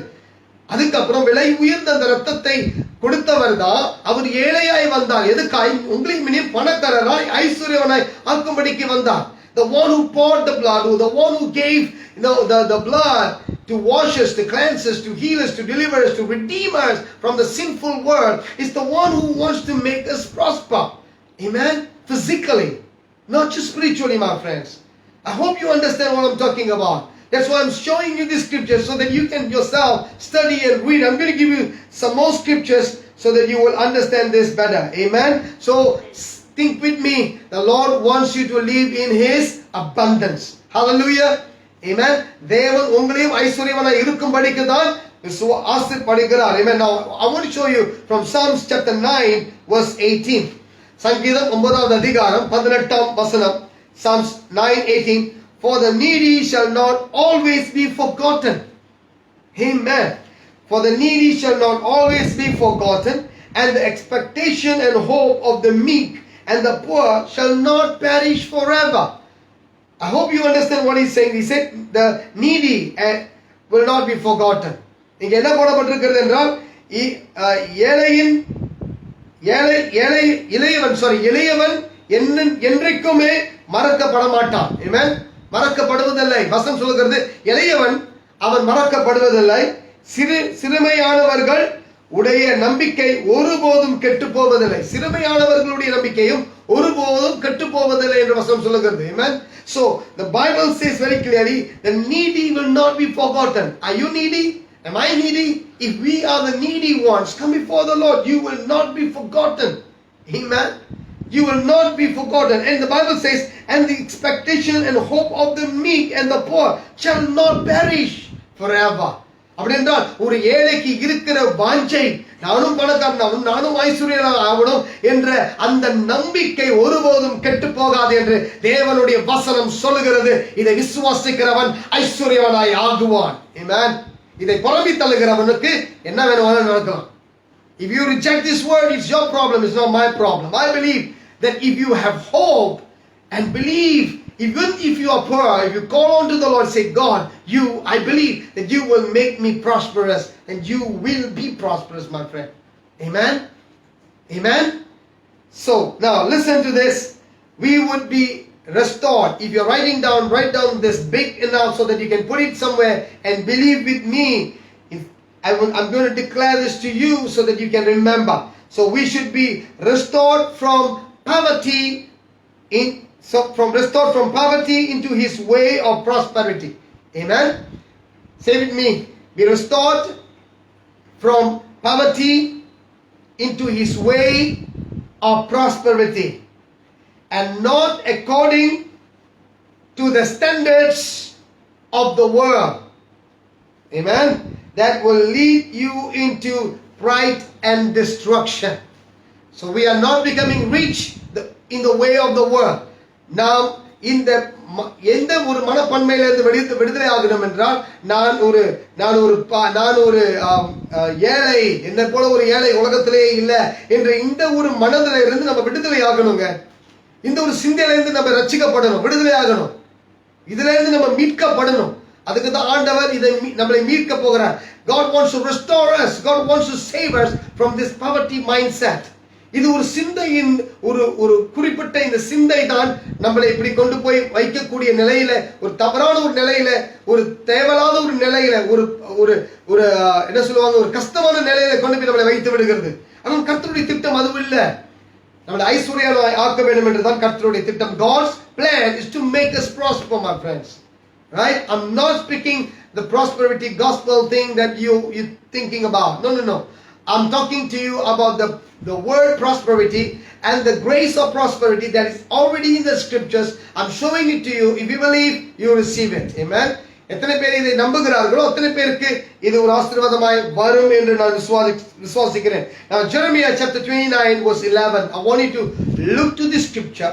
A: அதுக்கப்புறம் விலை உயர்ந்த அந்த ரத்தத்தை கொடுத்தவர் தான் அவர் ஏழையாய் வந்தார். எதுக்காய்? உங்களையும் பணக்காரராய் ஐஸ்வர்யவனாய் ஆக்கும்படிக்கு வந்தார். The one who poured the blood, the one who gave the blood to wash us, to cleanse us, to heal us, to deliver us, to redeem us from the sinful world, is the one who wants to make us prosper. Amen. Physically, not just spiritually, my friends. I hope you understand what I'm talking about. That's why I'm showing you these scriptures so that you can yourself study and read. I'm going to give you some more scriptures so that you will understand this better. Amen. So think with me. The Lord wants you to live in His abundance. Hallelujah. Amen. தேவன் உங்களையும் ஐஸ்வர்யவனாய் இருக்கும்படிக்கு தான் ஆசீர்வதிக்கிறார். Amen. Now I want to show you from Psalms chapter 9 verse 18. சங்கீதம் 9வது அதிகாரம் 18ஆம் வசனம். Psalms 9:18. For the needy shall not always be forgotten. Amen. For the needy shall not always be forgotten, and the expectation and hope of the meek and the poor shall not perish forever. I hope you understand what he's saying. He said the needy will not be forgotten. இங்க என்ன போடப்பட்டிருக்கிறது என்றால் இளையவன் என்றைக்குமே மறக்கப்பட மாட்டான். Amen. மறக்கப்படுவதில்லை. வசனம் சொல்கிறது இளையவன் அவன் மறக்கப்படுவதில்லை. சிறுமையானவர்கள் உடைய நம்பிக்கை ஒருபோதும் கெட்டு போவதில்லை. சிறுமையானவர்களுடைய நம்பிக்கையும் ஒருபோதும் கெட்டு போவதில்லை என்று வசனம் சொல்கிறது. Amen. So the Bible says very clearly, the needy will not be forgotten. Are you needy? Am I needy? If we are the needy ones, come before the Lord, you will not be forgotten. Amen. You will not be forgotten. And the Bible says, and the expectation and hope of the meek and the poor shall not perish forever. அப்படி என்றால் ஒரு ஏழைக்கு இருக்கிற வாஞ்சை, நானும் பணக்காரனாகணும், நானும் ஐஸ்வர்யனாக ஆகணும் என்ற அந்த நம்பிக்கை ஒருபோதும் கெட்டு போகாது என்று தேவனுடைய வசனம் சொல்லுகிறது. இதை விசுவாசிக்கிறவன் ஐஸ்வர்யவனாய் ஆகுவான். ஆமென். இதை புறம்பி தள்ளுகிறவனுக்கு என்ன வேணுமானாலும் நடக்கலாம். If you reject this word, it's your problem, it's not my problem. I believe that if you have hope and believe, even if you are poor, if you call on to the Lord, say, God, I believe that you will make me prosperous, and you will be prosperous, my friend. Amen? Amen? So, now listen to this. We would be restored. If you're writing down, write down this big enough so that you can put it somewhere and believe with me. I'm going to declare this to you so that you can remember. So we should be restored from poverty restored from poverty into his way of prosperity. Amen. Say with me. Be restored from poverty into his way of prosperity, and not according to the standards of the world. Amen. That will lead you into pride and destruction. So we are not becoming rich in the way of the world. நாம் எந்த ஒரு மனப்பான்மையிலிருந்து விடுதலை ஆகணும் என்றால், நான் ஒரு ஏழை, என்னை போல ஒரு ஏழை உலகத்திலே இல்லை என்ற இந்த ஒரு மனதில இருந்து நம்ம விடுதலை ஆகணுங்க. இந்த ஒரு சிந்தையில இருந்து நம்ம ரட்சிக்கப்படணும், விடுதலை ஆகணும். இதுல இருந்து நம்ம மீட்கப்படணும். அதுக்கு தான் ஆண்டவர் நம்மளை மீட்க போகிறார். God wants to restore us. God wants to save us from this poverty mindset. இது ஒரு சிந்தையின் ஒரு குறிப்பிட்ட இந்த சிந்தை தான் நம்மளை இப்படி கொண்டு போய் வைக்கக்கூடிய நிலையில, ஒரு தவறான ஒரு நிலையில, ஒரு தேவையில்லாத ஒரு நிலையில, ஒரு என்ன சொல்லுவாங்க, ஒரு கஷ்டமான நிலையில கொண்டு போய் நம்மளை வைத்து விடுகிறது. ஆனால் கர்த்தருடைய திட்டம் அது இல்லை. நம்மளை ஐஸ்வர்யமாய் ஆக்க வேண்டும் என்றுதான் கர்த்தருடைய திட்டம். God's plan is to make us prosper, my friends. Right? I'm not speaking the prosperity gospel thing that you're thinking about. No. I'm talking to you about the word prosperity and the grace of prosperity that is already in the scriptures. I'm showing it to you. If you believe, you receive it. Amen. எத்தனை பேர் இதை நம்புகிறார்களோ அத்தனை பேருக்கு இது ஒரு ஆசீர்வாதமாய் வரும் என்று நான் விசுவாசிக்கிறேன். Now Jeremiah chapter 29 verse 11. I want you to look to this scripture.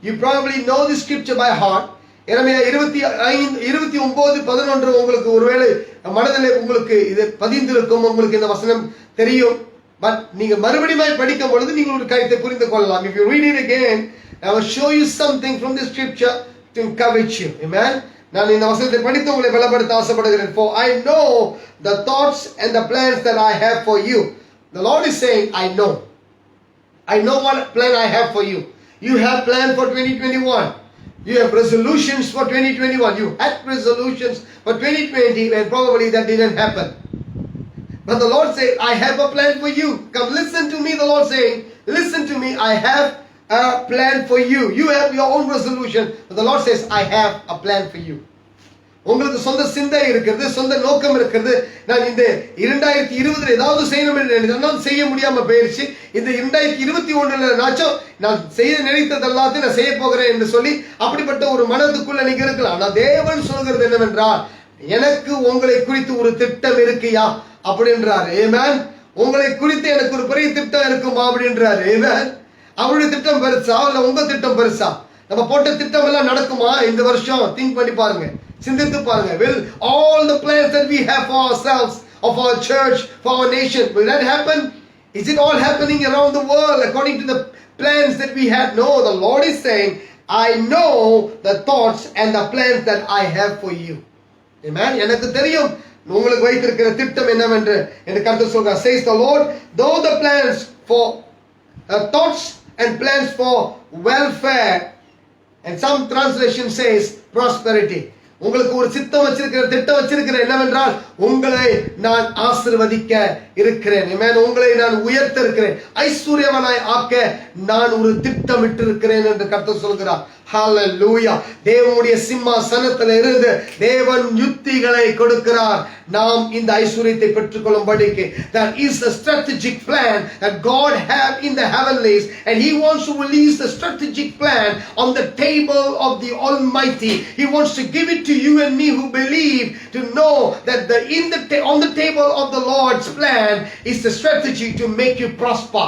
A: You probably know this scripture by heart. எரேமியா 29:11 உங்களுக்கு ஒருவேளை மனதிலே உங்களுக்கு இது பதிந்திருக்கும், உங்களுக்கு இந்த வசனம் தெரியும். பட் நீங்க மறுபடியும் படிக்கும் பொழுது நீங்கள் ஒரு காரியத்தை புரிந்து கொள்ளலாம். If you read it again, I will show you something from this scripture to encourage you. Amen. நான் இந்த வசனத்தை படித்து உங்களை பலப்படுத்த ஆசைப்படுகிறேன். For I know the thoughts and the plans that I have for you. The Lord is saying, I know what plan I have for you. You have plan for 2021. You have resolutions for 2021. You had resolutions for 2020 and probably that didn't happen. But the Lord said, I have a plan for you. Come listen to me, the Lord saying, listen to me, I have a plan for you. You have your own resolution. But the Lord says, I have a plan for you. உங்களுக்கு சொந்த சிந்தை இருக்கிறது, சொந்த நோக்கம் இருக்கிறது. நான் இந்த 2020 ஏதாவது செய்யணும் என்று நினைத்தால் செய்ய முடியாம போயிருச்சு. இந்த 2021 நாச்சும் நான் செய்ய நினைத்தது எல்லாத்தையும் நான் செய்ய போகிறேன் என்று சொல்லி அப்படிப்பட்ட ஒரு மனதுக்குள்ள நீங்க இருக்கலாம். ஆனால் தேவன் சொல்கிறது என்னவென்றால், எனக்கு உங்களை குறித்து ஒரு திட்டம் இருக்குயா அப்படின்றார். ஆமென். உங்களை குறித்து எனக்கு ஒரு பெரிய திட்டம் இருக்குமா அப்படின்றார். ஆமென். அவருடைய திட்டம் பெருசா இல்ல உங்க திட்டம் பெருசா? நம்ம போட்ட திட்டம் எல்லாம் நடக்குமா இந்த வருஷம்? திங்க் பண்ணி பாருங்க, சிந்தித்து பாருங்க. Will all the plans that we have for ourselves, of our church, for our nation, will that happen? Is it all happening around the world according to the plans that we had. No, the Lord is saying, I know the thoughts and the plans that I have for you. Amen. எனக்கு தெரியும் உங்களுக்கு வைத்திருக்கிற திட்டம் என்னவென்று என்று கர்த்தர் சொல்கிறார். Says the Lord, though the plans for thoughts and plans for welfare, and some translation says prosperity. உங்களுக்கு ஒரு சித்தம் வச்சிருக்கிற திட்டம் வச்சிருக்கிற என்னவென்றால் உங்களை நான் ஆசீர்வதிக்க இருக்கிறேன். ஆமென். உங்களை நான் உயர்த்த இருக்கிறேன், ஐஸ்வர்யவானாய் ஆக்க நான் ஒரு திட்டமிட்டு இருக்கிறேன் என்று கர்த்தர் சொல்கிறார். ஹalleluya. தேவனுடைய சிம்மாசனத்தில் இருந்து தேவன் யுக்திகளை கொடுக்கிறார் நாம் இந்த ஐஸ்வரியத்தை பெற்றுக்கொள்ளும்படிக்கு. That is a strategic plan that God have in the heavenlies, and he wants to release the strategic plan on the table of the Almighty. He wants to give it to you and me who believe, to know that on the table of the Lord's plan is the strategy to make you prosper.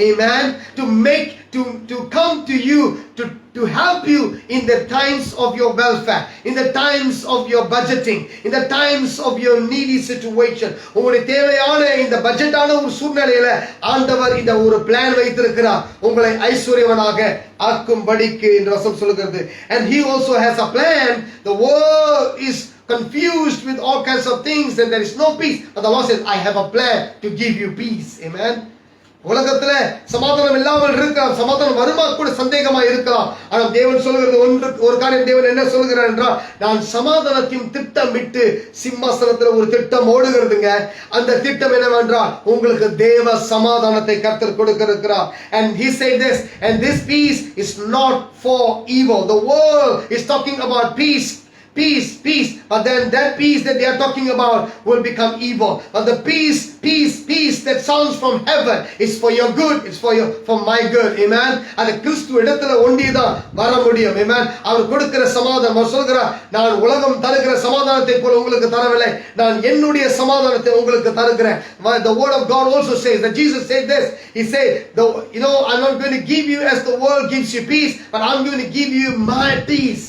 A: Amen. To come to you, to help you in the times of your welfare, in the times of your budgeting, in the times of your needy situation. உங்களுடைய தேவையான இந்த பட்ஜெட்டான ஒரு சூழ்நிலையில ஆண்டவர் இந்த ஒரு plan வைத்திருக்கிறார், உங்களை ஐஸ்வர்யவனாக ஆக்கும்படிக்கு என்று வசனம் சொல்கிறது. And he also has a plan. The world is confused with all kinds of things and there is no peace, but the Lord says, I have a plan to give you peace. Amen. உலகத்துல சமாதானம் இல்லாமல் இருக்கலாம், சமாதானம் வருமா கூட சந்தேகமா இருக்கலாம். ஆனால் தேவன் சொல்கிறது ஒரு காரியம். தேவன் என்ன சொல்கிறார் என்றால், நான் சமாதானத்தையும் திட்டமிட்டு சிம்மாசனத்துல ஒரு திட்டம் ஓடுகிறதுங்க. அந்த திட்டம் என்னவென்றால் உங்களுக்கு தேவ சமாதானத்தை கர்த்தர் கொடுக்க இருக்கிறார். And he said this, and this peace is not for evil. The world is talking about peace, but then that peace that they are talking about will become evil. But the peace that sounds from heaven is for your good, it's for my good. Amen. அது கிறிஸ்து இடத்துல ஒண்டிதான் வர முடியும். Amen. அவர் கொடுக்கிற சமாதானம், அவர் சொல்கிறார், நான் உலகம் தருகிற சமாதானத்தை போல உங்களுக்கு தரவில்லை, நான் என்னுடைய சமாதானத்தை உங்களுக்கு தருகிறேன். The word of God also says that Jesus said this. He said, I'm not going to give you as the world gives you peace, but I'm going to give you my peace.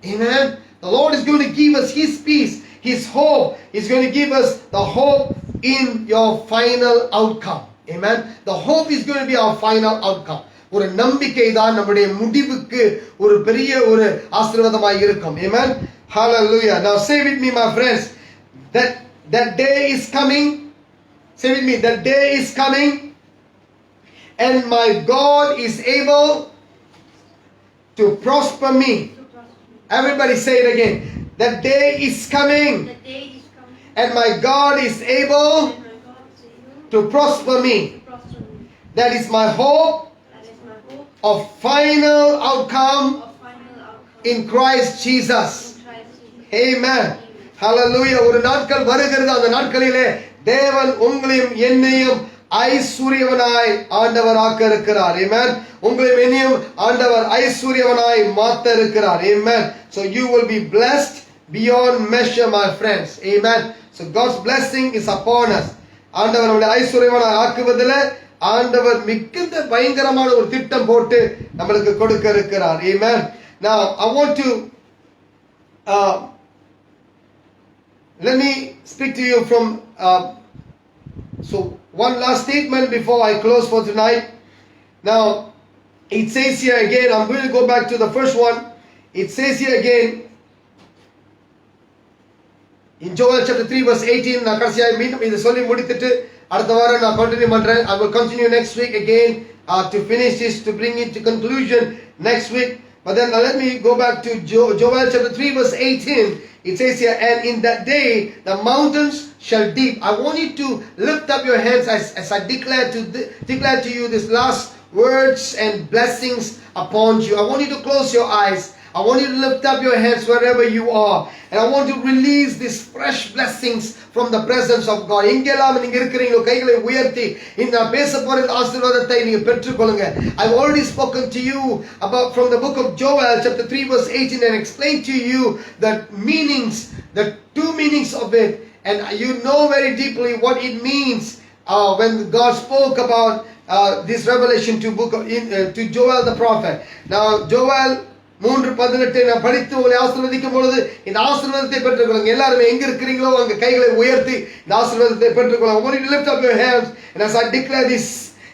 A: Amen. The Lord is going to give us his peace, his hope. He's going to give us the hope in your final outcome. Amen. The hope is going to be our final outcome. ஒரு நம்பிக்கை தான் நம்முடைய முடிவுக்கு ஒரு பெரிய ஒரு ஆசீர்வாதமாய் இருக்கும். Amen. Hallelujah. Now say with me, my friends, that day is coming. Say with me, that day is coming, and my God is able to prosper me. Everybody say it again. That day is coming, and my God is able to prosper me. That is my hope of final outcome in Christ Jesus. Amen. Hallelujah. ஒரு நாட்கள் வருகிறது, அந்த நாட்களிலே தேவன் உங்களையும் என்னையும் ஐஸ்வர்யவனாய் ஆண்டவராக்க இருக்கிறார். Amen. உங்களையும் என்னையும் ஆண்டவர் ஐஸ்வர்யவனாய் மாத்த இருக்கிறார். Amen. So you will be blessed beyond measure, my friends. Amen. So God's blessing is upon us. ஆண்டவர் நம்மை ஐஸ்வர்யவனாய் ஆக்குவதில் ஆண்டவர் மிகுந்த பயங்கரமான ஒரு திட்டம் போட்டு நம்மளுக்கு கொடுக்க இருக்கிறார். Amen. Now I want to let me speak to you from so one last statement before I close for tonight. Now it says here again, I'm going to go back to the first one. It says here again in Joel chapter 3 verse 18. நான் கடைசியாக மீண்டும் இதை சொல்லி முடித்துட்டு அடுத்த வாரம் நான் continue பண்றேன். I will continue next week again to finish this, to bring it to conclusion next week. But then let me go back to Joel chapter 3 verse 18. It says here, and in that day the mountains shall deep. I want you to lift up your hands as I declare to you these last words and blessings upon you. I want you to close your eyes. I want you to lift up your hands wherever you are. And I want to release these fresh blessings from the presence of God. எங்கெல்லாம் நீங்க இருக்கிறீங்களோ கைகளை உயர்த்தி இந்த பேச போற ஆசீர்வாதத்தை நீங்க பெற்றுக்கொள்ளுங்க. I've already spoken to you about from the book of Joel chapter 3 verse 18 and explained to you the meanings, the two meanings of it, and you know very deeply what it means when God spoke about this revelation to Joel the prophet. Now Joel 3:18 நான் படித்து உங்களை ஆசீர்வதிக்கும் பொழுது இந்த ஆசீர்வாதத்தை பெற்றுக்கொள்ளுங்க. எல்லாரும் எங்க இருக்கிறீங்களோ அங்க கைகளை உயர்த்தி இந்த ஆசீர்வாதத்தை பெற்றுக்கொள்ளுங்க. I want you to lift up your hands, and as I declare this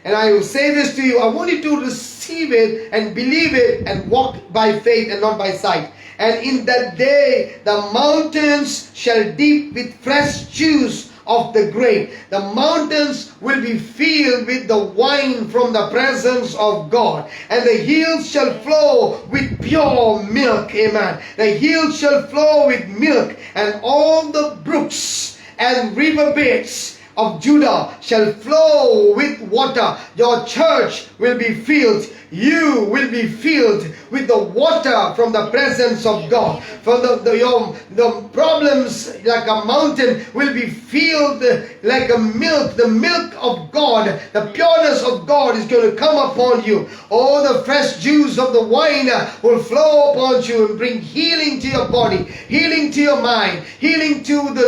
A: And I will say this to you, I want you to receive it and believe it and walk by faith and not by sight. And in that day the mountains shall dip with fresh juice of the grape. The mountains will be filled with the wine from the presence of God. And the hills shall flow with pure milk. Amen. The hills shall flow with milk, and all the brooks and riverbeds of Judah shall flow with water. Your church will be filled. You will be filled with the water from the presence of God. For the problems like a mountain will be filled like a milk. The milk of God, the pureness of God is going to come upon you. Oh, the fresh juice of the wine will flow upon you and bring healing to your body, healing to your mind, healing to the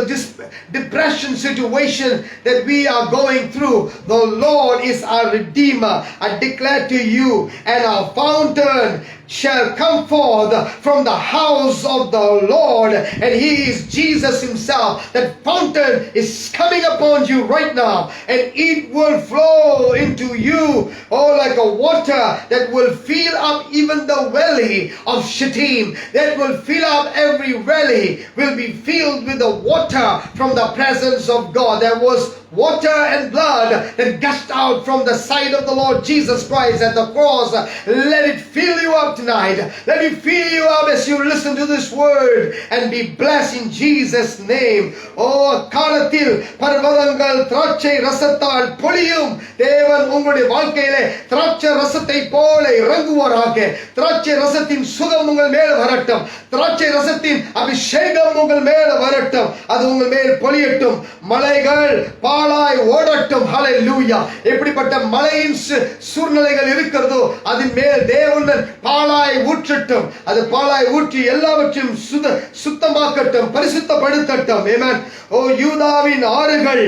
A: depression situation that we are going through. The Lord is our Redeemer. I declare to you, and our fountain shall come forth from the house of the Lord, and He is Jesus Himself. That fountain is coming upon you right now, and it will flow into you, oh, like a water that will fill up even the valley of Shittim. That will fill up every valley, will be filled with the water from the presence of God. There was water and blood that gushed out from the side of the Lord Jesus Christ at the cross. Let it fill you up tonight. Let it fill you up as you listen to this word and be blessed in Jesus' name. Oh, காலத்தில் பர்வதங்கள் திராட்சை ரசத்தால் பொழியும். தேவன் உங்களுடைய வாழ்க்கையிலே திராட்சை ரசத்தை போல இறங்குவாராக. திராட்சை ரசத்தின் சுகம் உங்கள் மேல் வரட்டும். திராட்சை ரசத்தின் அபிஷேகம் உங்கள் மேல் வரட்டும். அது உங்கள் மேல் பொழியட்டும். மலைகள் பாலாய் ஓடட்டும். ஹல்லேலூயா. எப்படிப்பட்ட மலையின் சூழ்நிலைகள் இருக்கிறதோ அதன் மேல் தேவன் பாலாய் ஊற்றட்டும். அது பாலாய் ஊற்றி எல்லாவற்றையும் சுத்தமாக்கட்டும், பரிசுத்தப்படுத்தட்டும். ஆமென். ஓ, யூதாவின் ஆறுகள்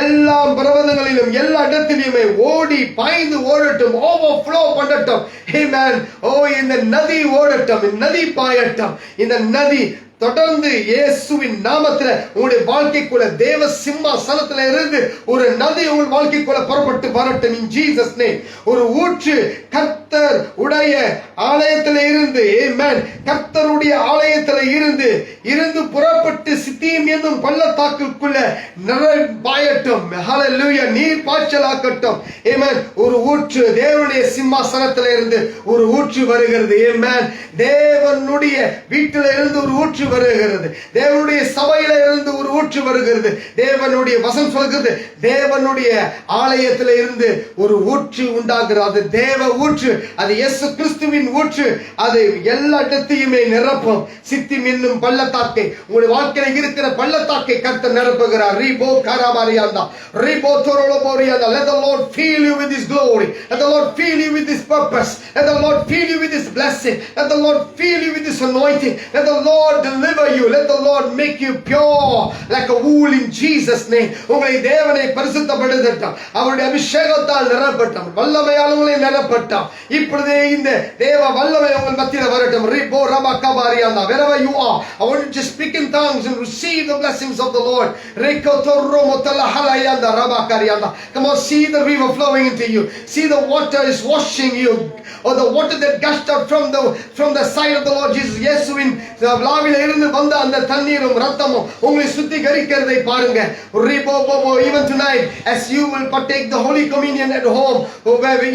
A: எல்லா பர்வதங்களிலும் எல்லா இடத்திலுமே ஓடி பாய்ந்து ஓடட்டும், ஓவர்ஃப்ளோ பண்ணட்டும். ஆமென். ஓ, இந்த நதி ஓடட்டும், இந்த நதி பாயட்டும். இந்த நதி தொடர்ந்து இயேசுவின் நாமத்தில் உங்களுடைய வாழ்க்கைக்குள்ள தேவ சிம்மாசனத்தில் இருந்து ஒரு நதி உங்கள் வாழ்க்கைக்குள்ள புறப்பட்டு வரட்டும். In Jesus name. ஒரு ஊற்று கர்த்தர் உடைய ஆலயத்தில் இருந்து, ஆமென், கர்த்தருடைய ஆலயத்தில் இருந்து புறப்பட்டு சித்தீம் என்னும் பள்ளத்தாக்குக்குள்ள பாயட்டும். ஹல்லேலூயா. நீர் பாய்ச்சலாக்கட்டும். ஆமென். ஒரு ஊற்று தேவனுடைய சிம்மாசனத்தில் இருந்து ஒரு ஊற்று வருகிறது. ஆமென். தேவனுடைய வீட்டில் இருந்து ஒரு ஊற்று வருகிறது. தேவனுடைய சபையில இருந்து ஒரு ஊற்று வருகிறது. தேவனுடைய வசனம் சொல்கிறது, தேவனுடைய ஆலயத்தில் இருந்து ஒரு ஊற்று உண்டாகிறது. அது தேவ ஊற்று, அது இயேசு கிறிஸ்துவின் ஊற்று. அது எல்லா இடத்தையுமே நிரப்பும். சித்திம் என்னும் பள்ளத்தாக்கை, உங்களுடைய வாழ்க்கையில் இருக்கிற பள்ளத்தாக்கை கர்த்தர் நிரப்புகிறார். ரீபோ காராபாரியாந்தா, ரீபோ தோரோலோபோரியாந்தா. Let the Lord fill you with His glory. Let the Lord fill you with His purpose. Let the Lord fill you with His blessing. Let the Lord fill you with His anointing. Let the Lord deliver you. Let the Lord make you pure like a wool in Jesus name. உங்களை தேவனை பரிசுத்தப்படுத்தட்டும். அவருடைய அபிஷேகத்தால் நிரப்பட்டும். வல்லமையால் உங்களை நிரப்பட்டும். இப்பொழுதே இந்த தேவ வல்லமை உங்கள் மத்தியில் வரட்டும். ரிபோ ரபா கபாரியாந்தா. Wherever you are, I want you to speak in tongues and receive the blessings of the Lord. Rekotorro motala halayanda raba karianda. Come on, see the river flowing into you. See the water is washing you. Or the water that gushed out from the side of the Lord Jesus. இயேசுவின் லாவில இருந்து வந்த அந்த தண்ணீரும் ரத்தமும் உங்களை சுத்திகரிக்கிறதை பாருங்க. Even tonight, as you will partake the Holy Communion at home,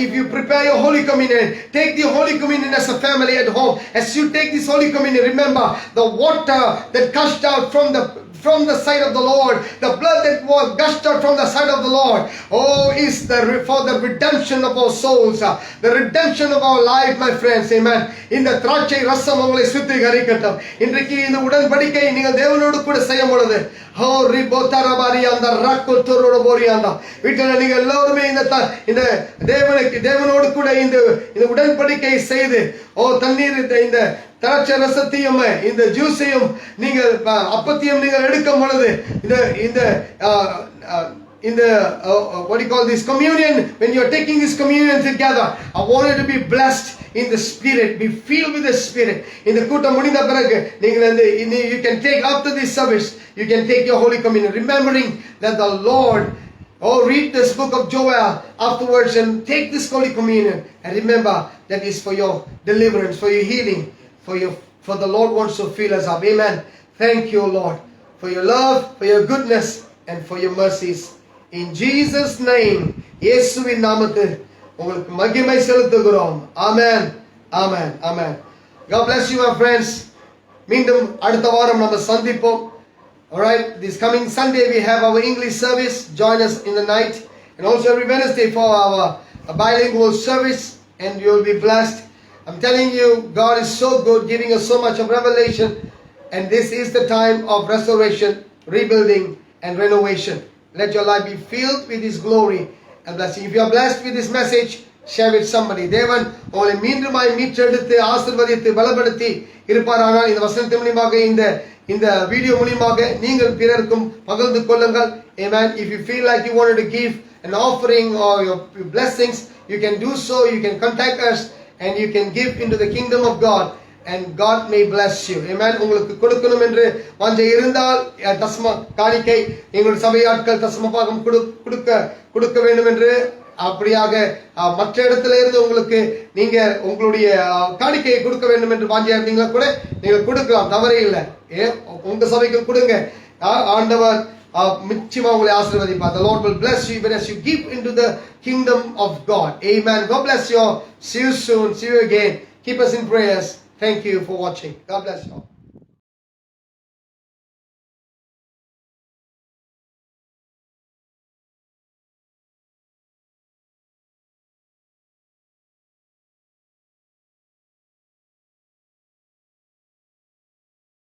A: if you prepare your Holy Communion, take the Holy Communion as a family at home. As you take this Holy Communion, remember the water that gushed out from the side of the Lord, the blood that was gushed out from the side of the Lord, is for the redemption of our souls, the redemption of our life, my friends. Amen. இந்த திராட்சை ரசம் உங்களை சுத்திகரிக்கட்டும். இன்றைக்கு இந்த உடன்படிக்கை நீங்கள் தேவனோடு கூட செய்யும் பொழுது, வீட்டில் நீங்க எல்லாருமே இந்த தேவனோடு கூட இந்த உடன்படிக்கை செய்து, தண்ணீர் இந்த திராட்சை ரசத்தையும் இந்த ஜூஸையும் நீங்கள் அப்பத்தையும் நீங்கள் எடுக்கும் பொழுது, what do you call this communion, when you are taking this communion together, I want you to be blessed in the spirit, be filled with the spirit. இந்த கூட்டம் முடிந்த பிறகு நீங்கள் you can take after this service, you can take your Holy Communion, remembering that the Lord Oh, read this book of Joel afterwards and take this Holy Communion. And remember that is for your deliverance, for your healing, for the Lord wants to fill us up. Amen. Thank you, Lord, for your love, for your goodness, and for your mercies. In Jesus' name, இயேசுவின் நாமத்தில் உங்களுக்கு மகிமை செலுத்துகிறோம். Amen. Amen. Amen. God bless you, my friends. மீண்டும் அடுத்த வாரம் நம்ம சந்திப்போம். Alright, this coming Sunday we have our English service. Join us in the night. And also every Wednesday for our bilingual service. And you will be blessed. I'm telling you, God is so good, giving us so much of revelation. And this is the time of restoration, rebuilding, and renovation. Let your life be filled with His glory and blessing. If you are blessed with this message, share with somebody. தேவன் உங்களை மீண்டுமாய் மீட்டெடுத்து ஆசீர்வதித்து பலப்படுத்தி இருப்பாரானால் இந்த வசனத்தின் மூலமாக இந்த வீடியோ மூலமாக நீங்கள் பிறருக்கும் பகிர்ந்து கொள்ளுங்கள். Amen. If you feel like you wanted to give an offering or your blessings, you can do so. You can contact us and you can give into the kingdom of God. And God may bless you. Amen. உங்களுக்கு கொடுக்கணும் என்று வாஞ்சை இருந்தால் தசம காணிக்கை எங்களுடைய சபையாட்கள் தசம பாகம் கொடுக்க வேண்டும் என்று அப்படியாக மற்ற இடத்துல இருந்து உங்களுக்கு நீங்க உங்களுடைய காணிக்கையை கொடுக்க வேண்டும் என்று வாஞ்சியா இருந்தீங்களா கூட நீங்க கொடுக்கலாம், தவறே இல்லை. உங்க சபைக்கு கொடுங்க. ஆண்டவர் நிச்சயமா உங்களை ஆசீர்வதிப்பார். The Lord will bless you even as you give into the kingdom of God. Amen. God bless you all. See you soon. See you again. Keep us in prayers. Thank you for watching. God bless you all.